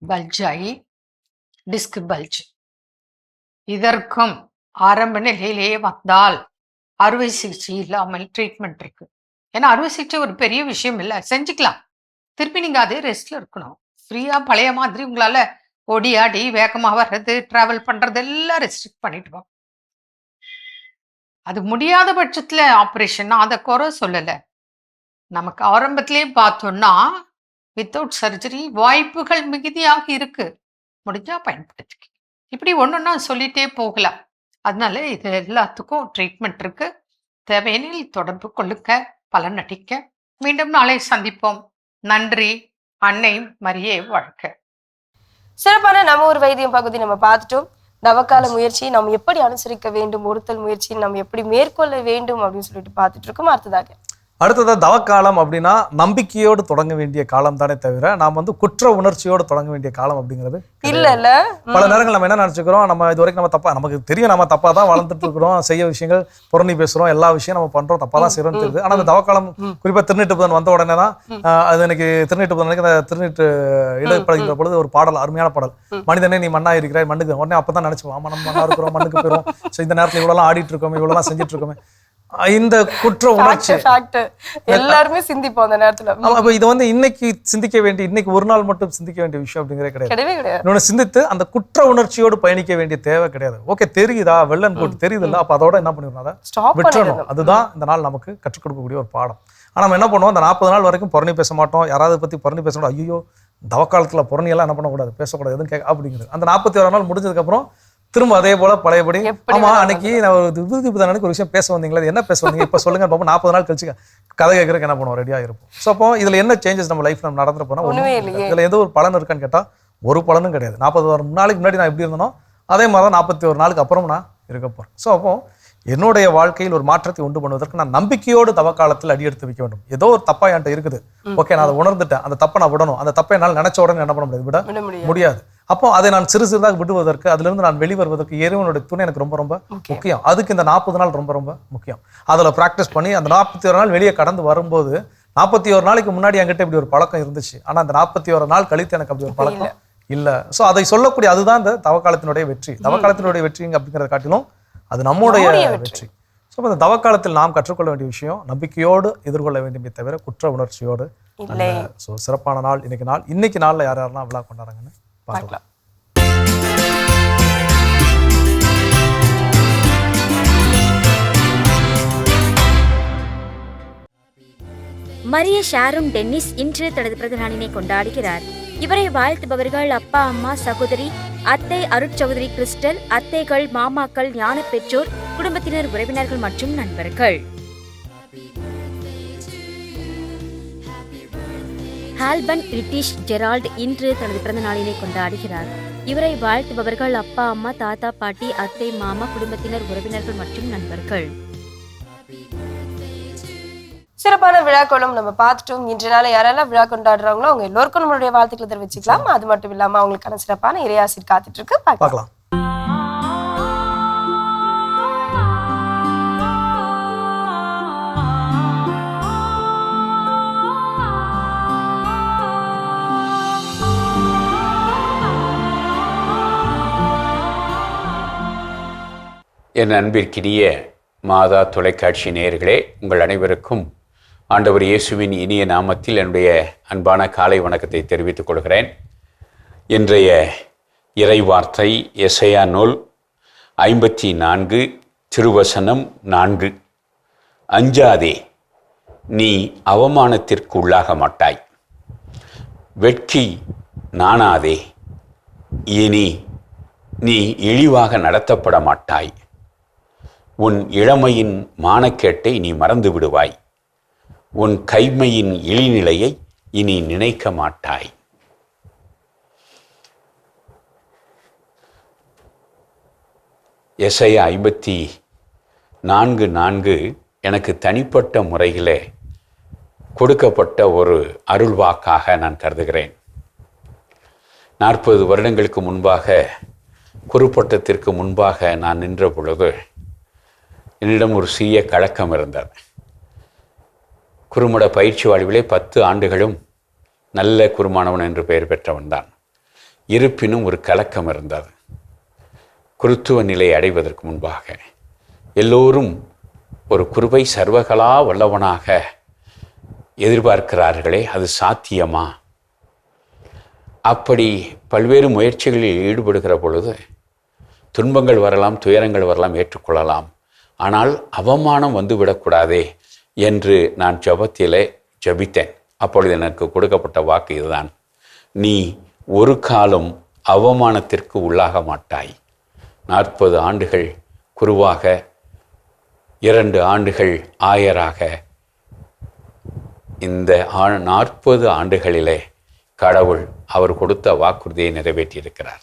பல்ஜ் ஆகி டிஸ்க் பல்ஜ். இதற்கும் ஆரம்ப நிலையிலேயே வந்தால் அறுவை சிகிச்சை இல்லாமல் ட்ரீட்மெண்ட் இருக்கு. ஏன்னா அறுவை சிகிச்சை ஒரு பெரிய விஷயம் இல்லை, செஞ்சுக்கலாம். திருப்பி நீங்க அதே ரெஸ்ட்ல இருக்கணும். ஃப்ரீயா பழைய மாதிரி உங்களால ஓடி ஆடி வேகமா வர்றது, டிராவல் பண்றது எல்லாம் ரெஸ்ட்ரிக்ட் பண்ணிட்டு வாங்க. அது முடியாத பட்சத்துல ஆப்ரேஷன், அதை குறை சொல்லல. நமக்கு ஆரம்பத்திலேயே பார்த்தோம்னா வித்தவுட் சர்ஜரி வாய்ப்புகள் மிகுதியாக இருக்கு, முடிஞ்சா பயன்படுத்திக்க. இப்படி ஒன்னொன்னா சொல்லிட்டே போகலாம். அதனால இது எல்லாத்துக்கும் ட்ரீட்மெண்ட் இருக்கு. தேவையெனில் தொடர்பு கொள்ளுக்க, பலன் அடிக்க. மீண்டும் நாளை சந்திப்போம். நன்றி. அன்னை மரியே வாழ்க. சிறப்பான நம்ம ஒரு வைத்தியம் பகுதி நம்ம பார்த்துட்டோம். தவக்கால முயற்சியை நாம் எப்படி அனுசரிக்க வேண்டும், ஒருத்தல் முயற்சியை நாம் எப்படி மேற்கொள்ள வேண்டும் அப்படின்னு சொல்லிட்டு பார்த்துட்டு இருக்கோம். அடுத்ததா தவக்காலம் அப்படின்னா நம்பிக்கையோடு தொடங்க வேண்டிய காலம் தானே தவிர நாம் வந்து குற்ற உணர்ச்சியோடு தொடங்க வேண்டிய காலம் அப்படிங்கிறது இல்ல. பல நேரங்கள் நம்ம என்ன நினைச்சுக்கிறோம், நம்ம இது வரைக்கும் நம்ம தப்பா, நமக்கு தெரியும் நம்ம தப்பா தான் வளர்ந்துட்டு இருக்கிறோம், செய்ய விஷயங்கள் புறணி பேசுறோம், எல்லா விஷயம் நம்ம பண்றோம், தப்பா தான் செய்யறோம்னு தெரியுது. ஆனா அந்த தவக்காலம் குறிப்பா திருநீட்டு புதன் வந்த உடனே தான் அது எனக்கு திருநீட்டு புதன் அந்த திருநீட்டு இடப்படுகின்ற பொழுது ஒரு பாடல், அருமையான பாடல், மனிதனே நீ மண்ணா இருக்கிறாய் மண்ணுக்கு. உடனே அப்பதான் நினைச்சுவோம், ஆமா நம்ம மண்ணா இருக்கிறோம், மண்ணுக்கு போயிடும், இந்த நேரத்துல இவ்வளவு ஆடிட்டு இருக்கோம், இவ்வளவு செஞ்சுட்டு இருக்கோமே. இந்த குற்ற உணர்ச்சி எல்லாருமே சிந்திப்போம் அந்த நேரத்துல. அப்ப இது வந்து இன்னைக்கு சிந்திக்க வேண்டிய, இன்னைக்கு ஒரு நாள் மட்டும் சிந்திக்க வேண்டிய விஷயம் அப்படிங்கிறதே கிடையாது. இன்னொன்னு சிந்தித்து அந்த குற்ற உணர்ச்சியோடு பயணிக்க வேண்டிய தேவை கிடையாது. ஓகே தெரியுதா, வெள்ளன் போட்டு தெரியுது இல்ல, அப்ப அதோட என்ன பண்ணிடணும், அதை விட்டுறணும். அதுதான் இந்த நாள் நமக்கு கற்றுக் கொடுக்கக்கூடிய ஒரு பாடம். ஆனா நம்ம என்ன பண்ணுவோம், அந்த 40 நாள் வரைக்கும் புறணி பேச மாட்டோம், யாராவது பத்தி புறணி பேசணும், ஐயோ தவக்காலத்துல புறணி எல்லாம் என்ன பண்ணக்கூடாது, பேசக்கூடாது, எதுவும் கேட்க அப்படிங்கிறது. அந்த 41 நாள் முடிஞ்சதுக்கு அப்புறம் திரும்ப அதே போல பழையபடி, ஆமா அன்னைக்கு நான் ஒரு விஷயம் பேச வந்தீங்களா, என்ன பேச வந்தீங்க இப்ப சொல்லுங்க பாப்போம், 40 நாள் கழிச்சு கதை கேட்கறதுக்கு என்ன பண்ணுவோம், ரெடியா இருப்போம். ஸோ அப்போ இதுல என்ன சேஞ்சஸ் நம்ம லைஃப்ல நம்ம நடந்துட்டு போனா, இதுல ஏதோ ஒரு பலன் இருக்கான்னு கேட்டா ஒரு பலனும் கிடையாது. 40 நாளைக்கு முன்னாடி நான் எப்படி இருந்தனோ அதே மாதிரி 41 நாளுக்கு அப்புறம் நான் இருக்க போறேன். ஸோ அப்போ என்னுடைய வாழ்க்கையில் ஒரு மாற்றத்தை உண்டு பண்ணுவதற்கு நான் நம்பிக்கையோடு தவக்காலத்தில் அடியெடுத்து வைக்க வேண்டும். ஏதோ ஒரு தப்பா என்கிட்ட இருக்குது, ஓகே நான் அதை உணர்ந்துட்டேன், அந்த தப்பை நான் விடணும். அந்த தப்பை என்னால் நினைச்ச உடனே என்ன பண்ண முடியாது, விட முடியாது. அப்போ அதை நான் சிறு சிறிதாக விடுவதற்கு, அதுல இருந்து நான் வெளிவருவதற்கு இறைவனுடைய துணை எனக்கு ரொம்ப ரொம்ப முக்கியம். அதுக்கு இந்த 40 நாள் ரொம்ப ரொம்ப முக்கியம். அதுல பிராக்டிஸ் பண்ணி அந்த 41 நாள் வெளியே கடந்து வரும்போது, 41 நாளைக்கு முன்னாடி என்கிட்ட இப்படி ஒரு பழக்கம் இருந்துச்சு, ஆனா அந்த 41 நாள் கழித்து எனக்கு அப்படி ஒரு பழக்கம் இல்ல. ஸோ அதை சொல்லக்கூடிய அதுதான் இந்த தவக்காலத்தினுடைய வெற்றி. தவக்காலத்தினுடைய வெற்றி அப்படிங்கிறத காட்டிலும் அது நம்முடைய வெற்றி. ஸோ அந்த தவக்காலத்தில் நாம் கற்றுக்கொள்ள வேண்டிய விஷயம், நம்பிக்கையோடு எதிர்கொள்ள வேண்டியமே தவிர குற்ற உணர்ச்சியோடு இல்லை. ஸோ சிறப்பான நாள் இன்னைக்கு நாள்ல யார் யாரெல்லாம் விழா கொண்டாடுறாங்கன்னு பார்க்கலாம். மரிய ஷாரும் டென்னிஸ் இன்று தனது பிறந்த நாளினை கொண்டாடுகிறார். இவரை வாழ்த்துபவர்கள் அப்பா, அம்மா, சகோதரி, அத்தை அருட்சகோதரி கிறிஸ்டல், அத்தைகள், மாமாக்கள், ஞான பெற்றோர், குடும்பத்தினர், உறவினர்கள் மற்றும் நண்பர்கள். ஆல்பன் பிரிட்டிஷ் ஜெரால்ட் இன்று தனது பிறந்த நாளினை கொண்டாடுகிறார். இவரை வாழ்த்துபவர்கள் அப்பா, அம்மா, தாத்தா, பாட்டி, அத்தை, மாமா, குடும்பத்தினர், உறவினர்கள் மற்றும் நண்பர்கள். சிறப்பான விழாக்களும் நம்ம பார்த்துட்டோம். இன்று நாள் யாரெல்லாம் விழா கொண்டாடுறாங்களோ அவங்க எல்லோருக்கும் நம்மளுடைய வாழ்த்துக்களை தெரிவிச்சுக்கலாம். அது மட்டும் இல்லாம அவங்களுக்கான சிறப்பான இறையாசிர் காத்துட்டு இருக்கு, பார்க்கலாம். என் அன்பிற்கினிய மாதா தொலைக்காட்சி நேயர்களே, உங்கள் அனைவருக்கும் ஆண்டவர் இயேசுவின் இனிய நாமத்தில் என்னுடைய அன்பான காலை வணக்கத்தை தெரிவித்துக் கொள்கிறேன். இன்றைய இறைவார்த்தை எசையா நூல் 54 திருவசனம் 4. அஞ்சாதே, நீ அவமானத்திற்கு உள்ளாக மாட்டாய். வெட்கி நாணாதே, இனி நீ இழிவாக நடத்தப்பட மாட்டாய். உன் இளமையின் மானக்கேட்டை நீ மறந்து விடுவாய். உன் கைமையின் இழிநிலையை இனி நினைக்க மாட்டாய். எசையா 54:4 எனக்கு தனிப்பட்ட முறையிலே கொடுக்கப்பட்ட ஒரு அருள்வாக்காக நான் கருதுகிறேன். 40 வருடங்களுக்கு முன்பாக குறுப்பட்டத்திற்கு முன்பாக நான் நின்ற பொழுது என்னிடம் ஒரு சிறிய கலக்கம் இருந்தது. குறுமட பயிற்சி வாழ்விலே 10 ஆண்டுகளும் நல்ல குருமானவன் என்று பெயர் பெற்றவன் தான். இருப்பினும் ஒரு கலக்கம் இருந்தது. குருத்துவ நிலை அடைவதற்கு முன்பாக எல்லோரும் ஒரு குருவை சர்வகலா வல்லவனாக எதிர்பார்க்கிறார்களே, அது சாத்தியமா? அப்படி பல்வேறு முயற்சிகளில் ஈடுபடுகிற பொழுது துன்பங்கள் வரலாம், துயரங்கள் வரலாம், ஏற்றுக்கொள்ளலாம். ஆனால் அவமானம் வந்துவிடக்கூடாதே என்று நான் ஜபத்திலே ஜபித்தேன். அப்பொழுது எனக்கு கொடுக்கப்பட்ட வாக்கு இதுதான்: நீ ஒரு காலம் அவமானத்திற்கு உள்ளாக மாட்டாய். 40 ஆண்டுகள் குருவாக, 2 ஆண்டுகள் ஆயராக, இந்த 40 ஆண்டுகளிலே கடவுள் அவர் கொடுத்த வாக்குறுதியை நிறைவேற்றியிருக்கிறார்.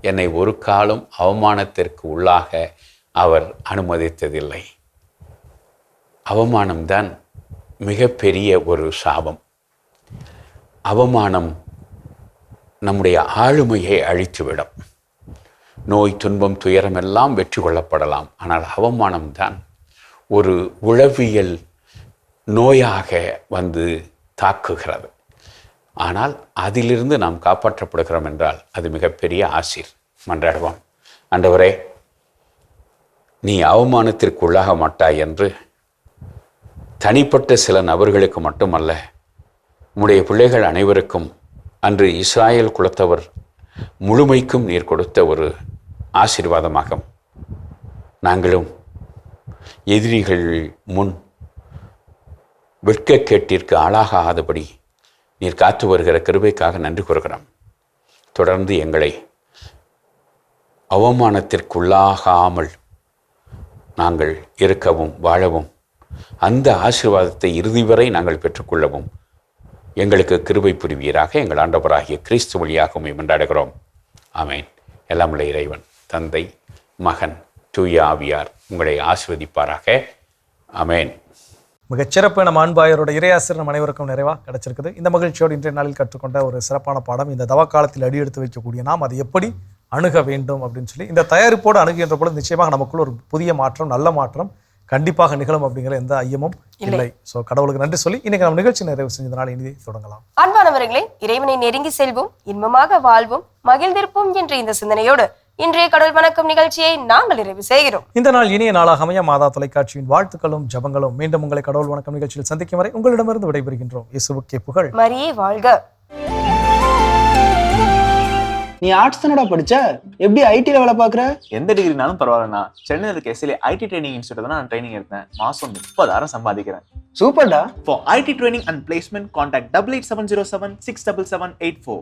என்னை ஒரு காலம் அவமானத்திற்கு உள்ளாக அவர் அனுமதித்ததில்லை. அவமானம்தான் மிகப்பெரிய ஒரு சாபம். அவமானம் நம்முடைய ஆளுமையை அழித்துவிடும். நோய், துன்பம், துயரம் எல்லாம் வெற்றி கொள்ளப்படலாம். ஆனால் அவமானம்தான் ஒரு உளவியல் நோயாக வந்து தாக்குகிறது. ஆனால் அதிலிருந்து நாம் காப்பாற்றப்படுகிறோம் என்றால் அது மிகப்பெரிய ஆசீர். மன்றாடுவோம். ஆண்டவரே, நீ அவமானத்திற்கு உள்ளாக மாட்டாய் என்று தனிப்பட்ட சில நபர்களுக்கு மட்டுமல்ல, உம்முடைய பிள்ளைகள் அனைவருக்கும், அன்று இஸ்ராயேல் குலத்தவர் முழுமைக்கும் நீர் கொடுத்த ஒரு ஆசீர்வாதமாகும். நாங்களும் எதிரிகள் முன் வெட்கக்கேட்டிற்கு ஆளாகாதபடி நீர் காத்து வருகிற கிருபைக்காக நன்றி கூறுகிறோம். தொடர்ந்து எங்களை அவமானத்திற்குள்ளாகாமல் நாங்கள் இருக்கவும் வாழவும், அந்த ஆசீர்வாதத்தை இறுதி வரை நாங்கள் பெற்றுக்கொள்ளவும் எங்களுக்கு கிருபை புரிவீராக. எங்கள் ஆண்டவராகிய கிறிஸ்து வழியாக உம்மை மன்றாடுகிறோம். ஆமென். எல்லாம் உள்ள இறைவன், தந்தை, மகன், தூய ஆவியார் உங்களை ஆசீர்வதிப்பாராக. ஆமென். மிகச்சிறப்பு நம்ம அன்பாயரோட இறையாசிரியர் நம் அனைவருக்கும் நிறைவாக கிடைச்சிருக்குது. இந்த மகிழ்ச்சியோடு இன்றைய நாளில் கற்றுக்கொண்ட ஒரு சிறப்பான பாடம். இந்த தவக்காலத்தில் அடி எடுத்து வைக்கக்கூடிய நாம் அதை எப்படி அணுக வேண்டும் அப்படின்னு சொல்லி இந்த தயாரிப்போடு அணுகுகின்ற பொழுது நிச்சயமாக நமக்குள்ள ஒரு புதிய மாற்றம், நல்ல மாற்றம் கண்டிப்பாக நிகழும் அப்படிங்கிற எந்த ஐயமும் இல்லை. ஸோ கடவுளுக்கு நன்றி சொல்லி இன்னைக்கு நம்ம நிகழ்ச்சி நிறைவு செஞ்சதுனால இனி தொடங்கலாம். அன்பானவர்களே, இறைவனை நெருங்கி செல்வோம், இன்பமாக வாழ்வோம், மகிழ்ந்திருப்போம் என்ற இந்த சிந்தனையோடு இன்றைய கடவுள் வணக்கம் நிகழ்ச்சியை நாங்கள் நிறைவு செய்கிறோம். இந்த நாள் இனிய நாளாக அமைய மாதா தொலைக்காட்சியின் வாழ்த்துக்களும் ஜபங்களும். மீண்டும் உங்களை கடவுள் வணக்கம் நிகழ்ச்சியில் சந்திக்கும் வரை உங்களிடமிருந்து விடைபெறுகின்றோம். இயேசுவுக்கே புகழ். மரியே வாழ்க. நீ ஆர்ட்ஸ் தானடா படிச்ச, எப்படி ஐடில வேலை பாக்குற? எந்த டிகிரினாலும் பரவாயில்லண்ணா. சென்னையில் இருக்க எஸ்எல்ஏ ஐடி ட்ரைனிங் இன்ஸ்டியூட் தான் நான் ட்ரைனிங் எடுத்தேன். மாசம் 30,000 சம்பாதிக்கிறேன். சூப்பர்டா. For IT training and placement, contact 8870767784.